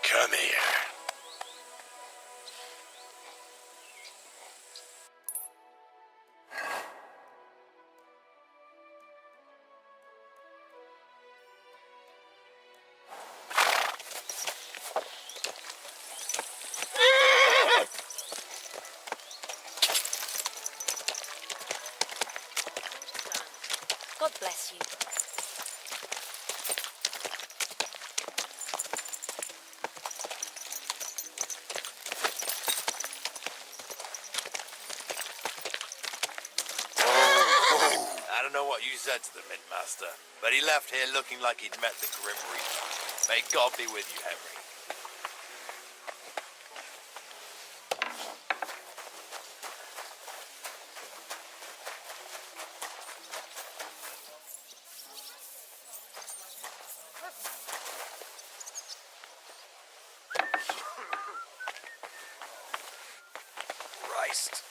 Come here. God bless you. I don't know what you said to the Midmaster, but he left here looking like he'd met the Grim Reaper. May God be with you, Henry. Christ.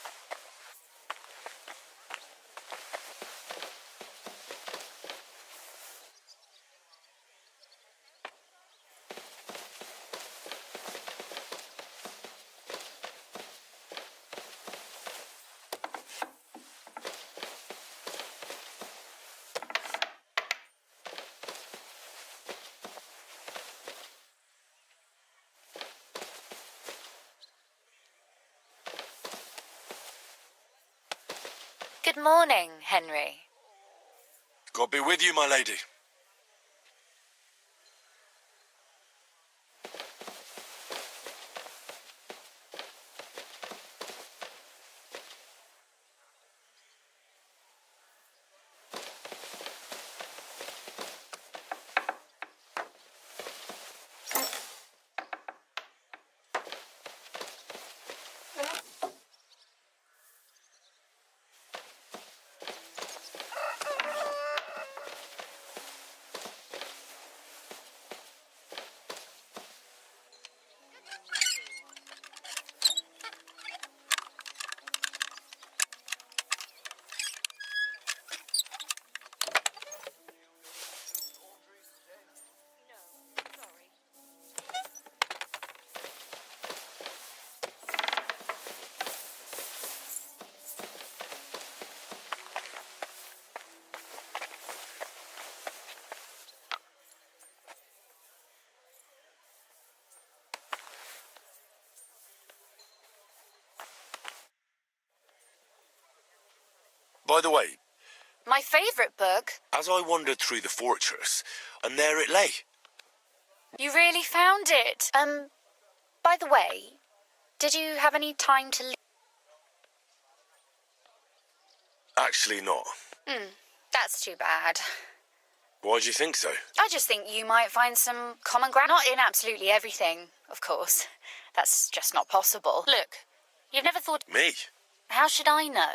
Good morning, Henry. God be with you, my lady. By the way, My favourite book? as I wandered through the fortress, and there it lay. You really found it. By the way, did you have any time to leave? Actually not. That's too bad. Why do you think so? I just think you might find some common ground. Not in absolutely everything, of course. That's just not possible. Look, you've never thought... Me? How should I know?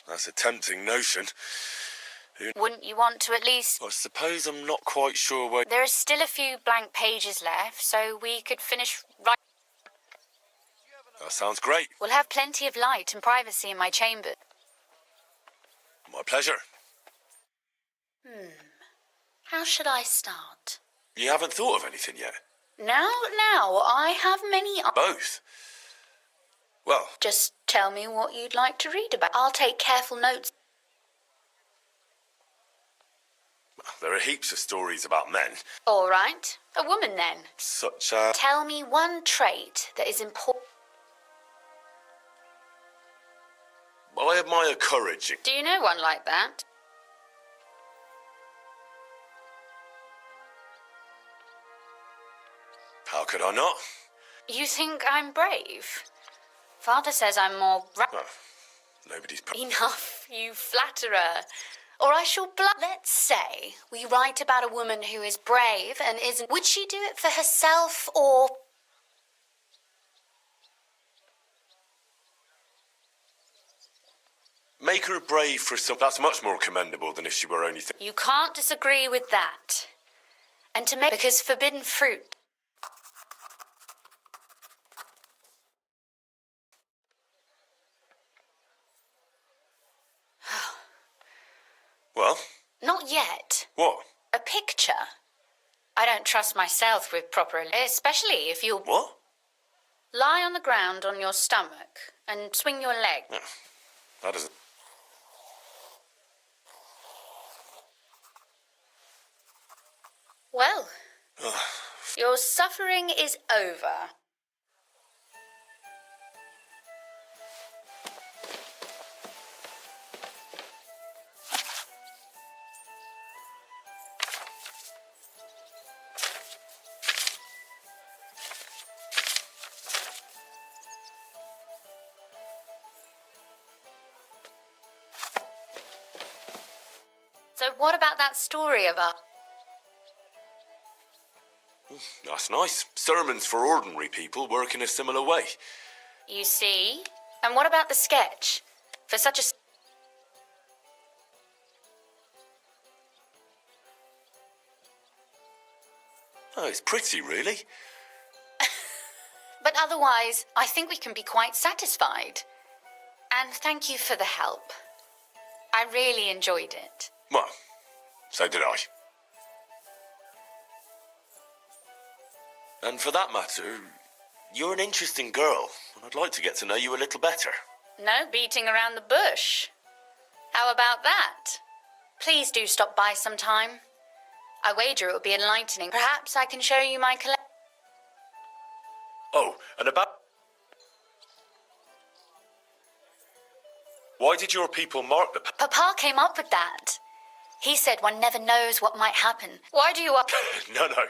That's a tempting notion. Wouldn't you want to at least... I suppose I'm not quite sure where... There are still a few blank pages left, so we could finish right... That sounds great. We'll have plenty of light and privacy in my chamber. My pleasure. How should I start? You haven't thought of anything yet? Now, I have many... Both? Well, Just tell me what you'd like to read about. I'll take careful notes. there are heaps of stories about men. All right. A woman, then. Such Tell me one trait that is important. I admire courage. Do you know one like that? How could I not? You think I'm brave? Father says I'm more... Oh, nobody's... Enough, you flatterer. Or I shall Let's say we write about a woman who is brave and isn't... Would she do it for herself or... Make her brave for some... That's much more commendable than if she were only... You can't disagree with that. And to make... Because forbidden fruit... Well? Not yet. What? A picture. I don't trust myself with proper... Especially if you... What? Lie on the ground on your stomach and swing your leg. No, that doesn't... Well, your suffering is over. So what about that story of our... That's nice. Sermons for ordinary people work in a similar way. You see? And what about the sketch? For such a... Oh, it's pretty, really. But otherwise, I think we can be quite satisfied. And thank you for the help. I really enjoyed it. Well, so did I. And for that matter, you're an interesting girl, and I'd like to get to know you a little better. No beating around the bush. How about that? Please do stop by sometime. I wager it will be enlightening. Perhaps I can show you my collection. Oh, and about... Why did your people mark the... Papa came up with that. He said one never knows what might happen. Why do you... No, no.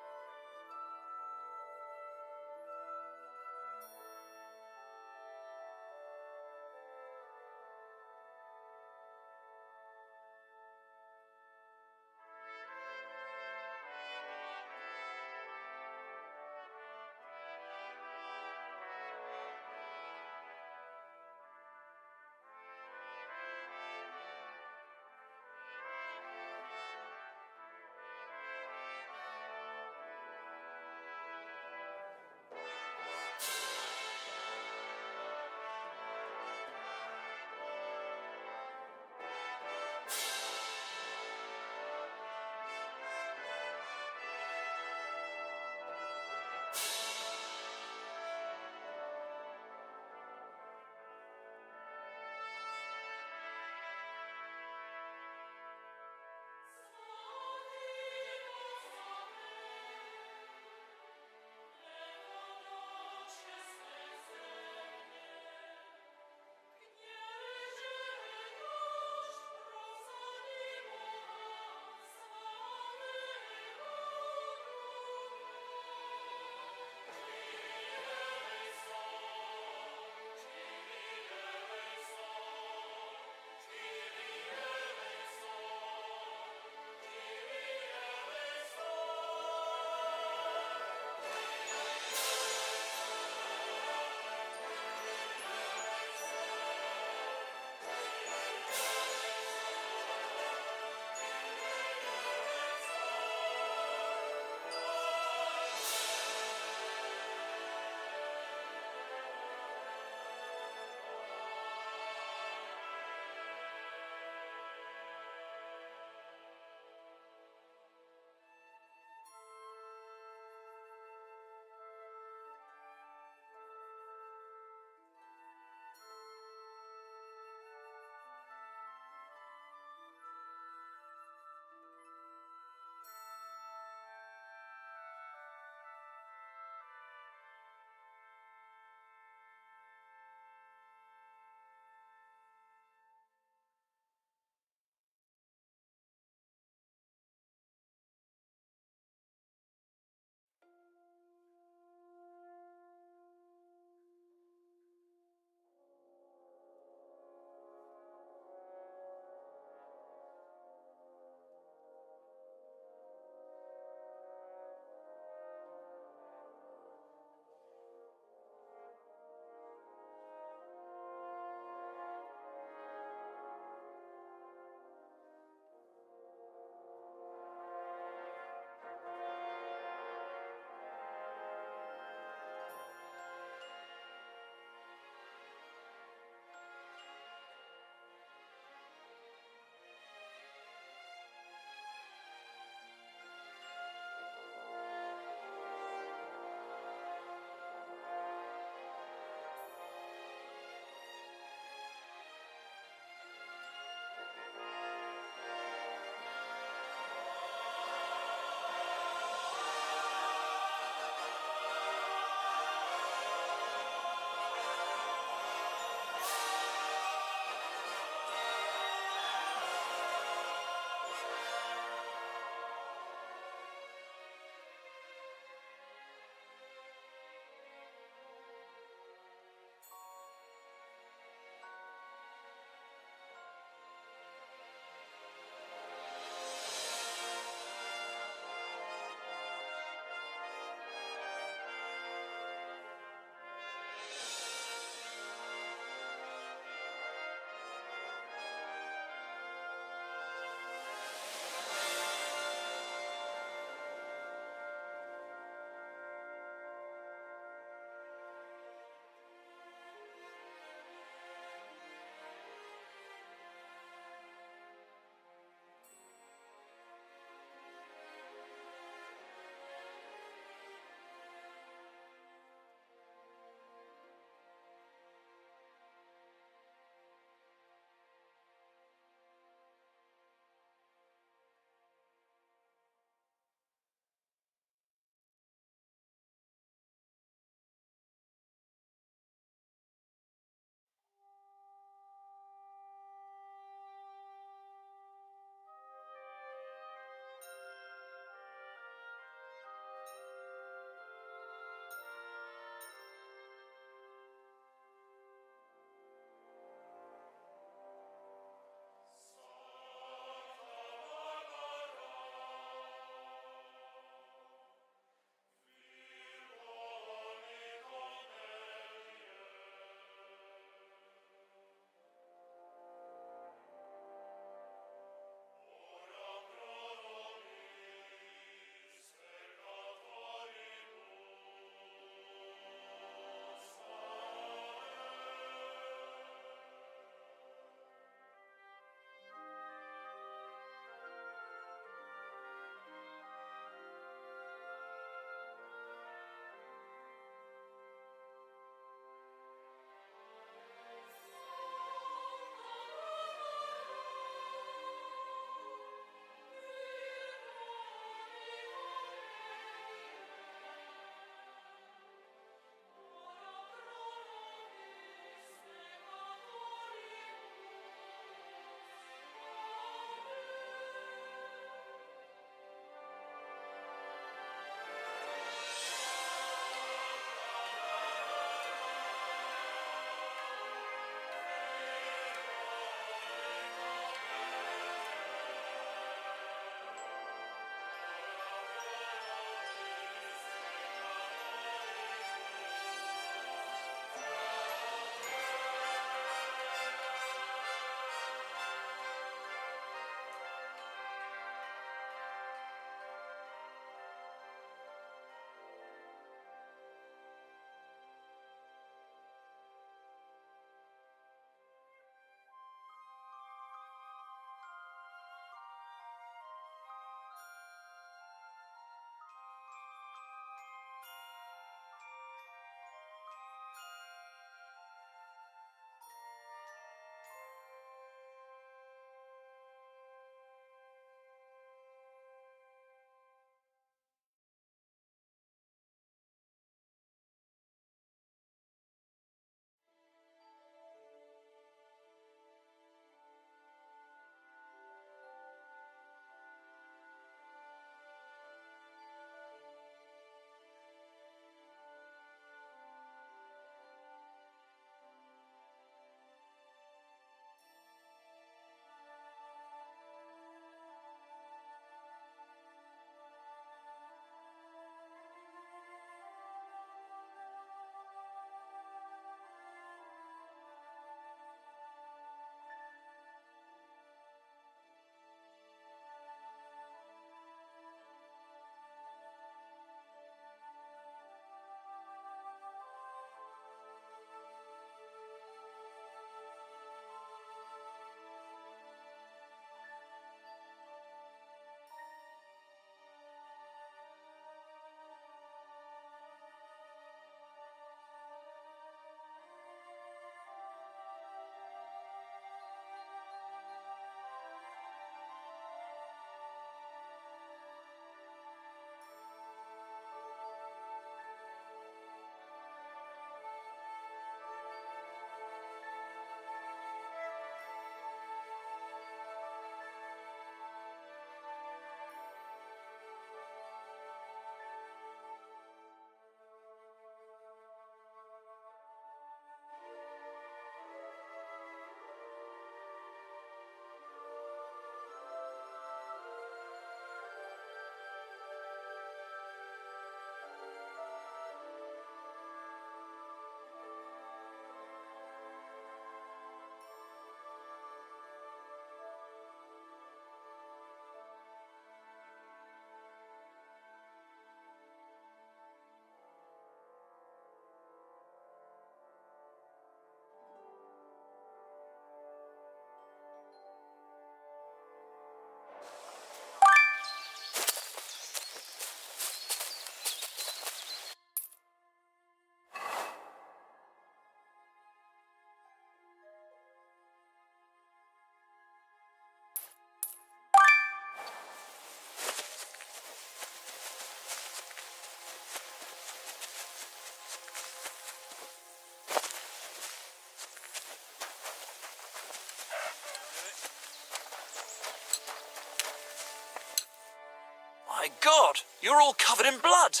My God, you're all covered in blood.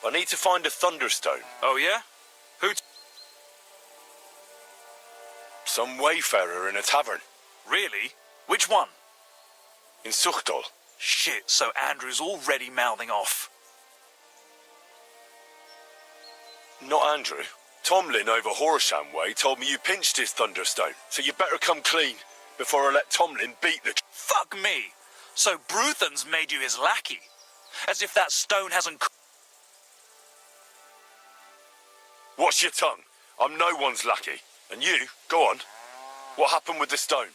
I need to find a Thunderstone. Oh, yeah? Some wayfarer in a tavern. Really? Which one? In Suchdol. Shit, so Andrew's already mouthing off. Not Andrew. Tomlin over Horsham Way told me you pinched his Thunderstone, so you better come clean before I let Tomlin beat the... Fuck me! So Bruthan's made you his lackey? As if that stone hasn't... Watch your tongue. I'm no one's lackey. And you, go on. What happened with the stone?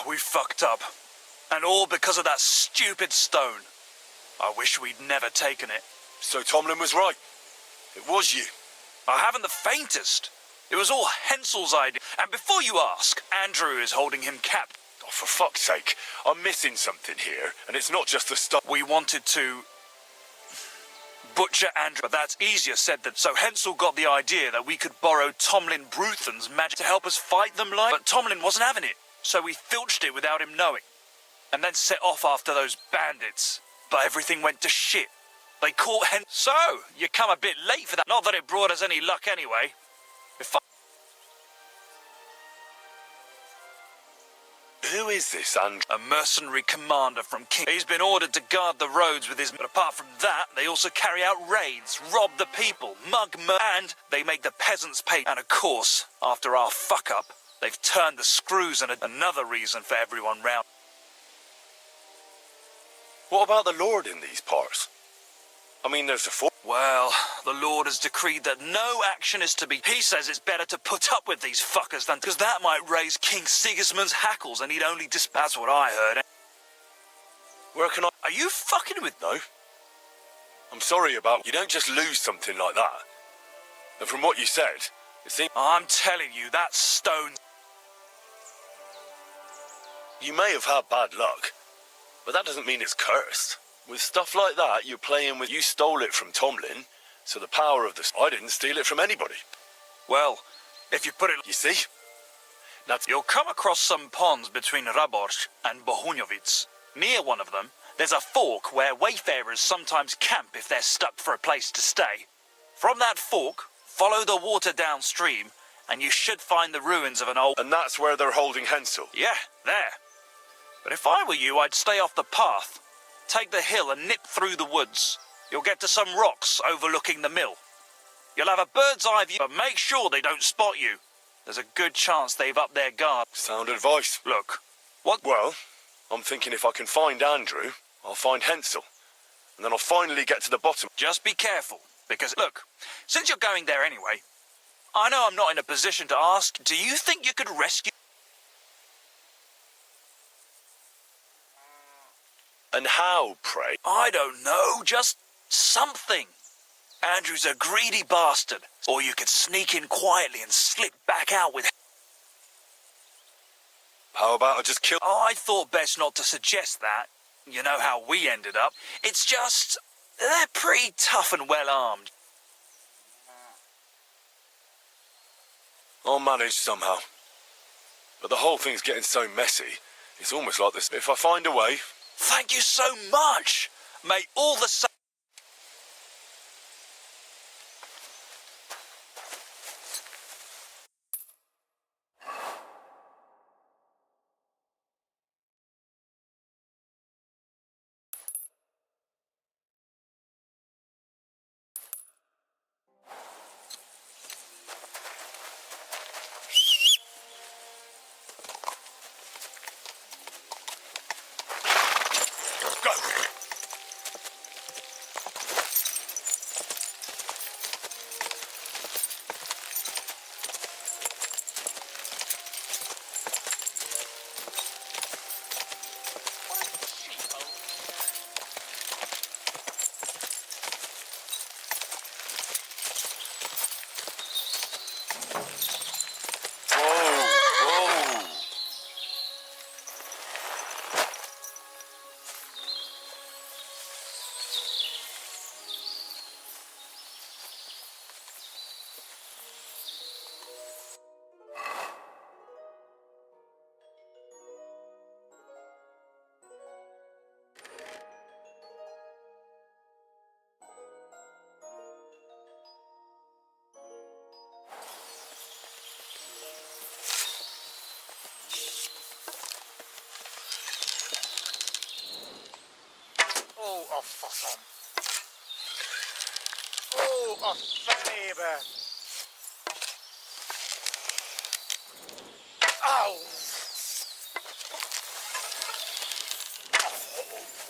We fucked up. And all because of that stupid stone. I wish we'd never taken it. So Tomlin was right. It was you. I haven't the faintest. It was all Hensel's idea. And before you ask, Andrew is holding him captive. Oh, for fuck's sake. I'm missing something here, and it's not just the stone. We wanted to... butcher Andrew, but that's easier said than... So Hensel got the idea that we could borrow Tomlin Bruthan's magic to help us fight them like... But Tomlin wasn't having it, so we filched it without him knowing. And then set off after those bandits. But everything went to shit. They caught Hensel. So, you come a bit late for that. Not that it brought us any luck anyway. Who is this, Andrew? A mercenary commander from King. He's been ordered to guard the roads with his... But apart from that, they also carry out raids, rob the people, and they make the peasants pay. And of course, after our fuck-up, they've turned the screws and another reason for everyone round. What about the Lord in these parts? I mean, there's a fort. Well, the Lord has decreed that no action is to be... He says it's better to put up with these fuckers than... Because that might raise King Sigismund's hackles and he'd only That's what I heard. Where can I... Are you fucking with... No. I'm sorry about... You don't just lose something like that. And from what you said, it seems... I'm telling you, that stone... You may have had bad luck, but that doesn't mean it's cursed. With stuff like that, you're playing with... You stole it from Tomlin, so the power of the... I didn't steal it from anybody. Well, if you put it... You see? Now... You'll come across some ponds between Raborch and Bohunjovic. Near one of them, there's a fork where wayfarers sometimes camp if they're stuck for a place to stay. From that fork, follow the water downstream, and you should find the ruins of an old... And that's where they're holding Hensel? Yeah, there. But if I were you, I'd stay off the path. Take the hill and nip through the woods. You'll get to some rocks overlooking the mill. You'll have a bird's eye view, but make sure they don't spot you. There's a good chance they've upped their guard. Sound advice. Look, what... Well, I'm thinking if I can find Andrew, I'll find Hensel. And then I'll finally get to the bottom. Just be careful, because, look, since you're going there anyway, I know I'm not in a position to ask, do you think you could rescue... And how, pray? I don't know, just something. Andrew's a greedy bastard. Or you could sneak in quietly and slip back out with... How about I just kill... Oh, I thought best not to suggest that. You know how we ended up. It's just... They're pretty tough and well-armed. I'll manage somehow. But the whole thing's getting so messy, it's almost like this. If I find a way... Thank you so much. May all the... Oh, fuss on. Oh, a favour. Ow!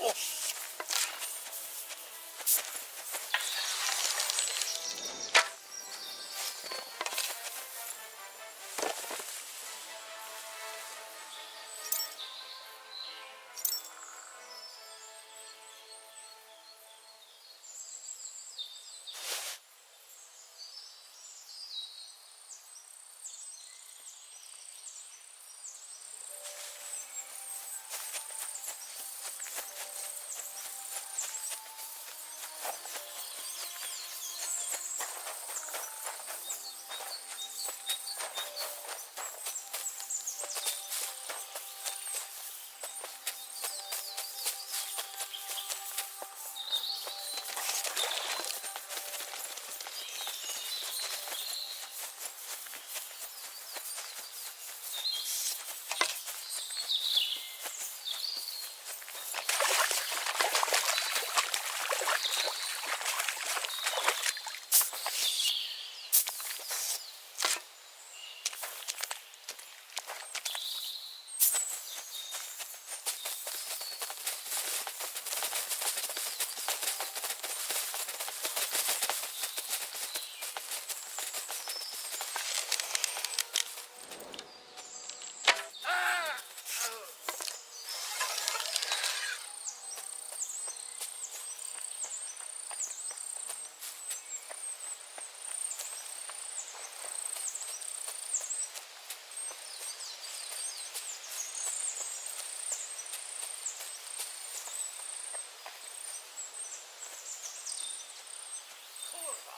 Oh.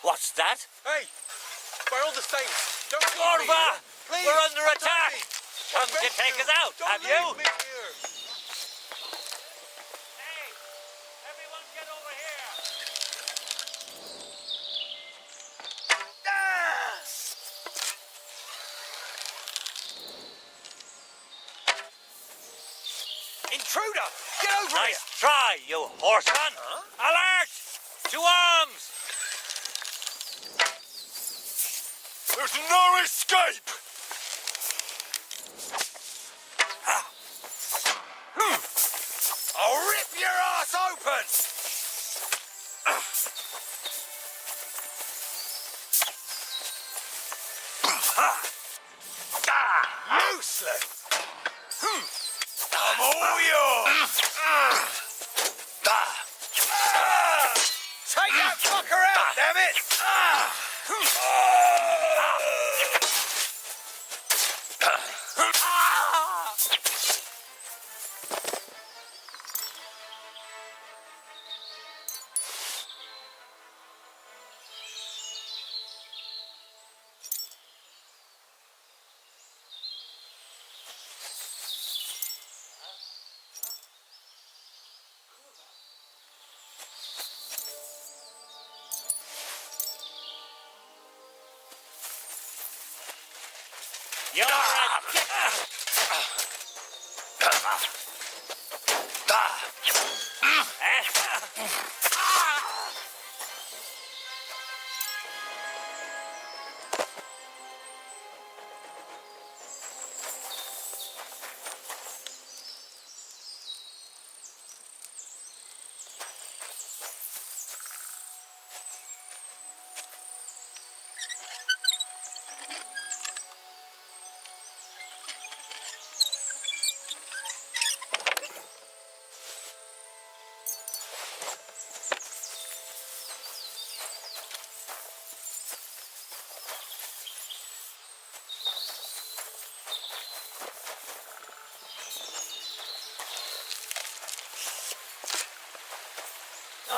What's that? Hey! By all the saints, don't leave me Orva! here. Please, We're under I attack! beg you. Come I to beg take you. us out, Don't have leave you? me here. Hey! Everyone get over here! Intruder! Get over Nice here! try, you horseman! Alert! To arms! There's no escape! I'll rip your ass open! Useless! I'm all yours! Take that fucker out, damn it! You're a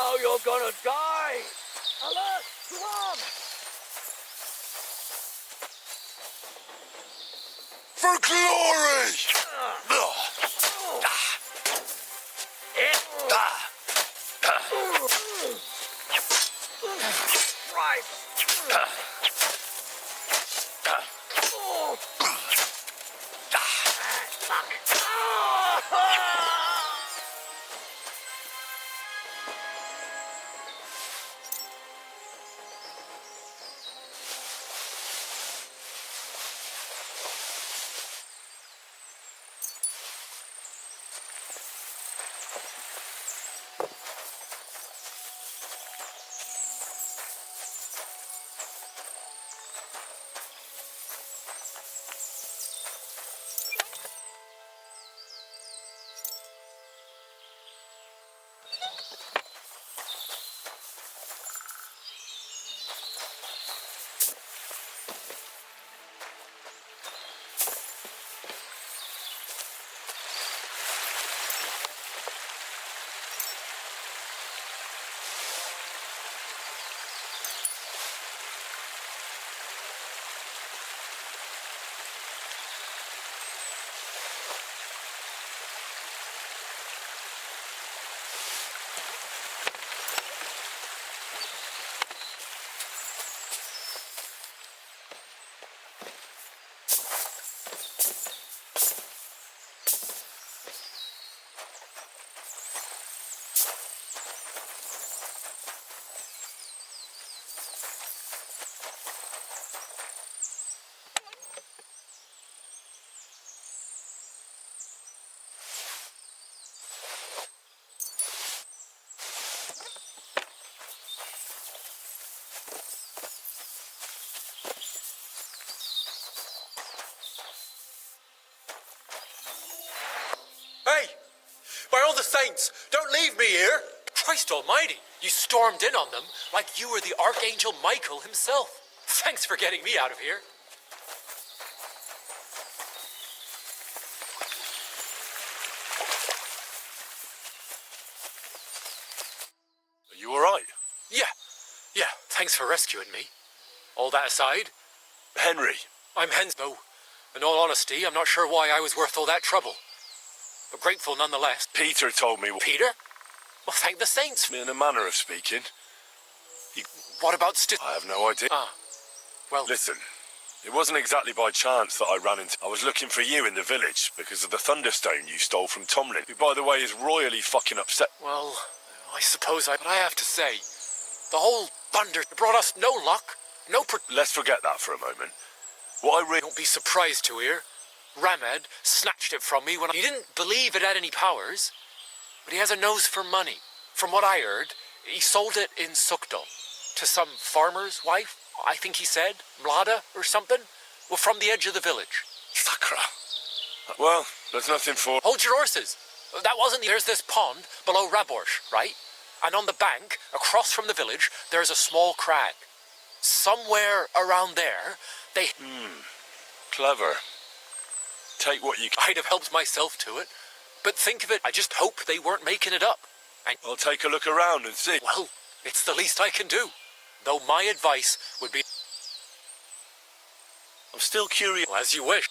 Now you're gonna die! Alert! To arms! For glory! saints! Don't leave me here! Christ almighty! You stormed in on them like you were the Archangel Michael himself. Thanks for getting me out of here. Are you alright? Yeah, thanks for rescuing me. All that aside, Henry. I'm Hens, though. In all honesty, I'm not sure why I was worth all that trouble. But grateful nonetheless. Peter told me. Peter? Well, thank the saints. In a manner of speaking. What about I have no idea. Well... Listen, it wasn't exactly by chance that I ran into... I was looking for you in the village because of the Thunderstone you stole from Tomlin, who, by the way, is royally fucking upset. Well, I suppose But I have to say, the whole thunder brought us no luck, Let's forget that for a moment. What I really... Don't be surprised to hear. Ramed snatched it from me when He didn't believe it had any powers, but he has a nose for money. From what I heard, he sold it in Sukdom to some farmer's wife, I think he said, Mlada or something, well, from the edge of the village. Sakra. Well, there's nothing for... Hold your horses. That wasn't... There's this pond below Raborsh, right? And on the bank, across from the village, there's a small crag. Somewhere around there, they... Clever. Take what you can. I'd have helped myself to it. But think of it, I just hope they weren't making it up. I'll take a look around and see. Well, it's the least I can do. Though my advice would be... I'm still curious. Well, as you wish.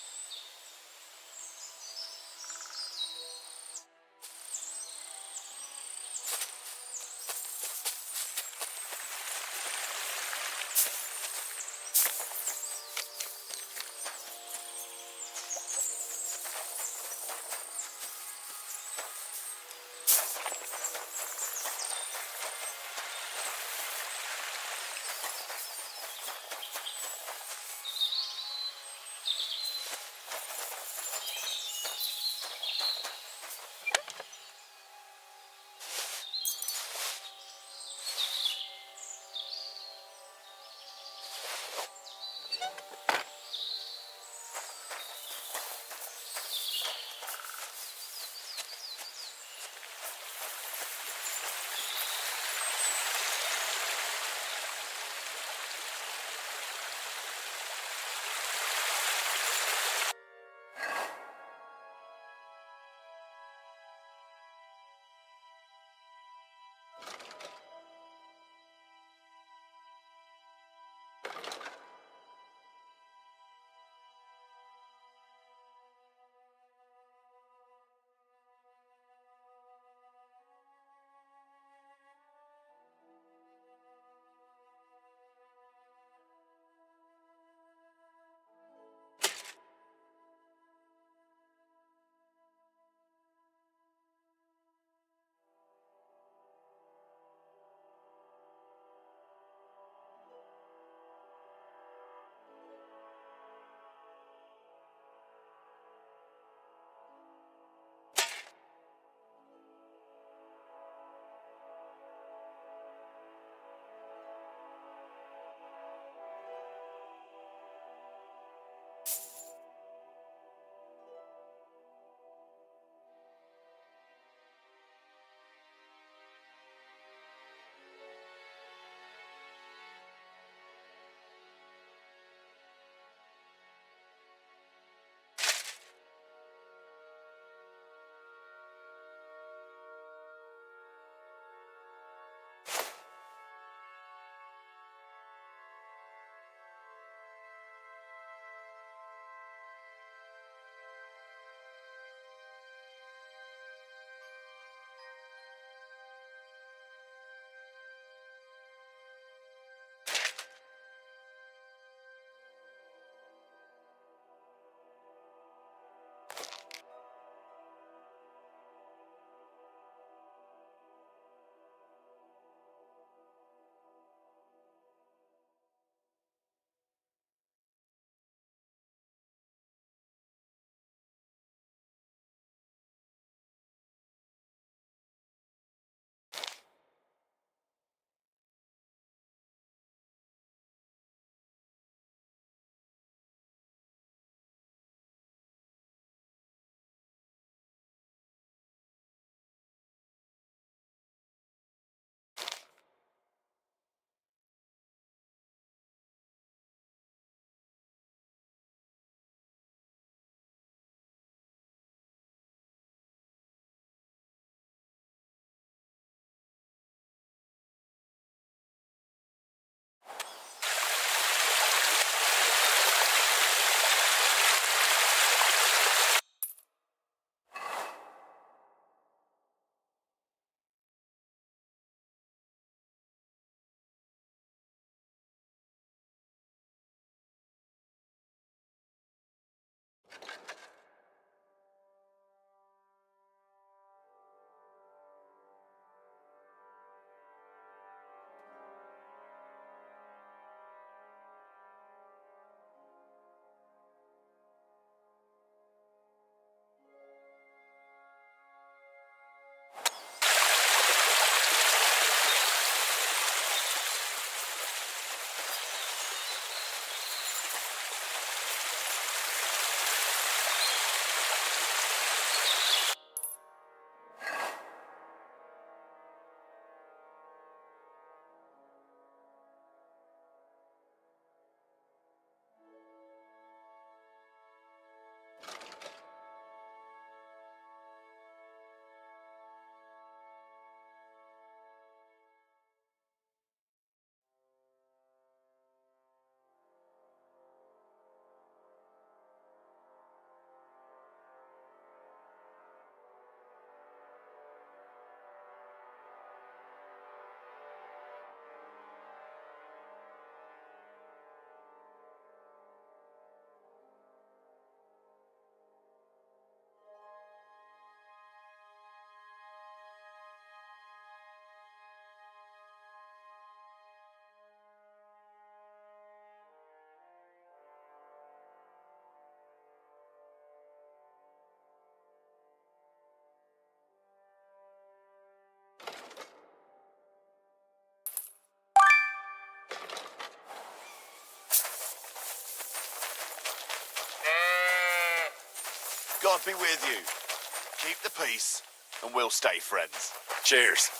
God be with you. Keep the peace, and we'll stay friends. Cheers.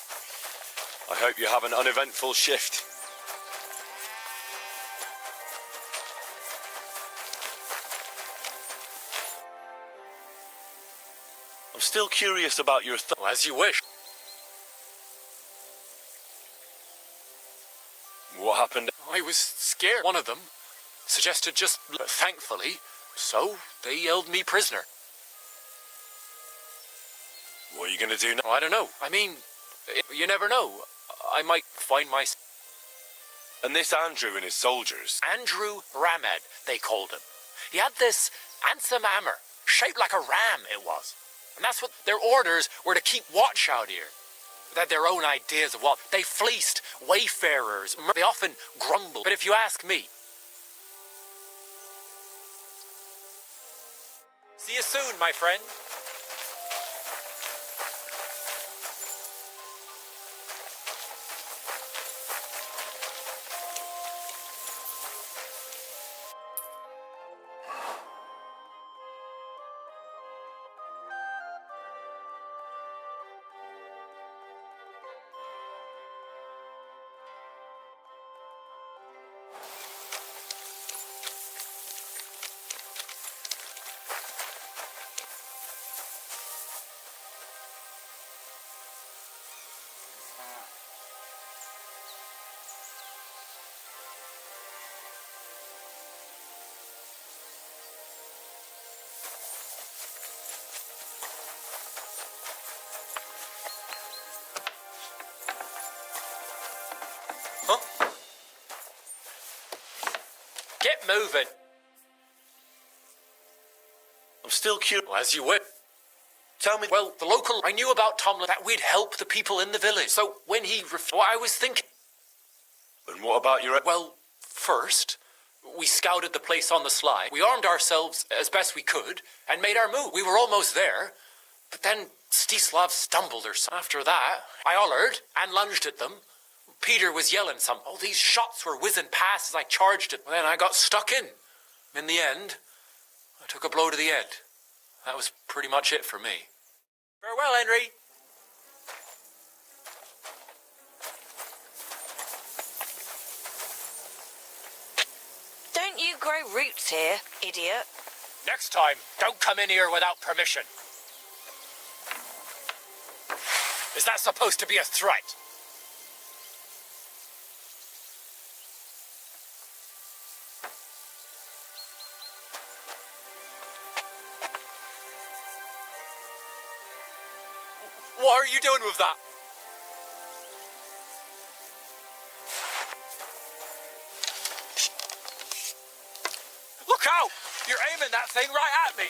I hope you have an uneventful shift. I'm still curious about your Well, as you wish. What happened? I was scared. One of them suggested just thankfully, so they held me prisoner. What are you going to do now? Oh, I don't know. I mean, you never know. I might find my... And this Andrew and his soldiers? Andrew Ramed, they called him. He had this handsome hammer, shaped like a ram it was. And that's what their orders were, to keep watch out here. They had their own ideas of what. They fleeced wayfarers. They often grumbled. But if you ask me... See you soon, my friend. Huh? Get moving. I'm still curious. Well, as you would. Tell me. Well, the local... I knew about Tomlin, that we'd help the people in the village. So when he... Well, I was thinking... And what about your... Well, first, we scouted the place on the sly. We armed ourselves as best we could and made our move. We were almost there, but then Stislav stumbled or something. After that, I hollered and lunged at them. Peter was yelling something. Oh, these shots were whizzing past as I charged it. Then I got stuck in. In the end, I took a blow to the head. That was pretty much it for me. Farewell, Henry. Don't you grow roots here, idiot? Next time, don't come in here without permission. Is that supposed to be a threat? What are you doing with that? Look out! You're aiming that thing right at me!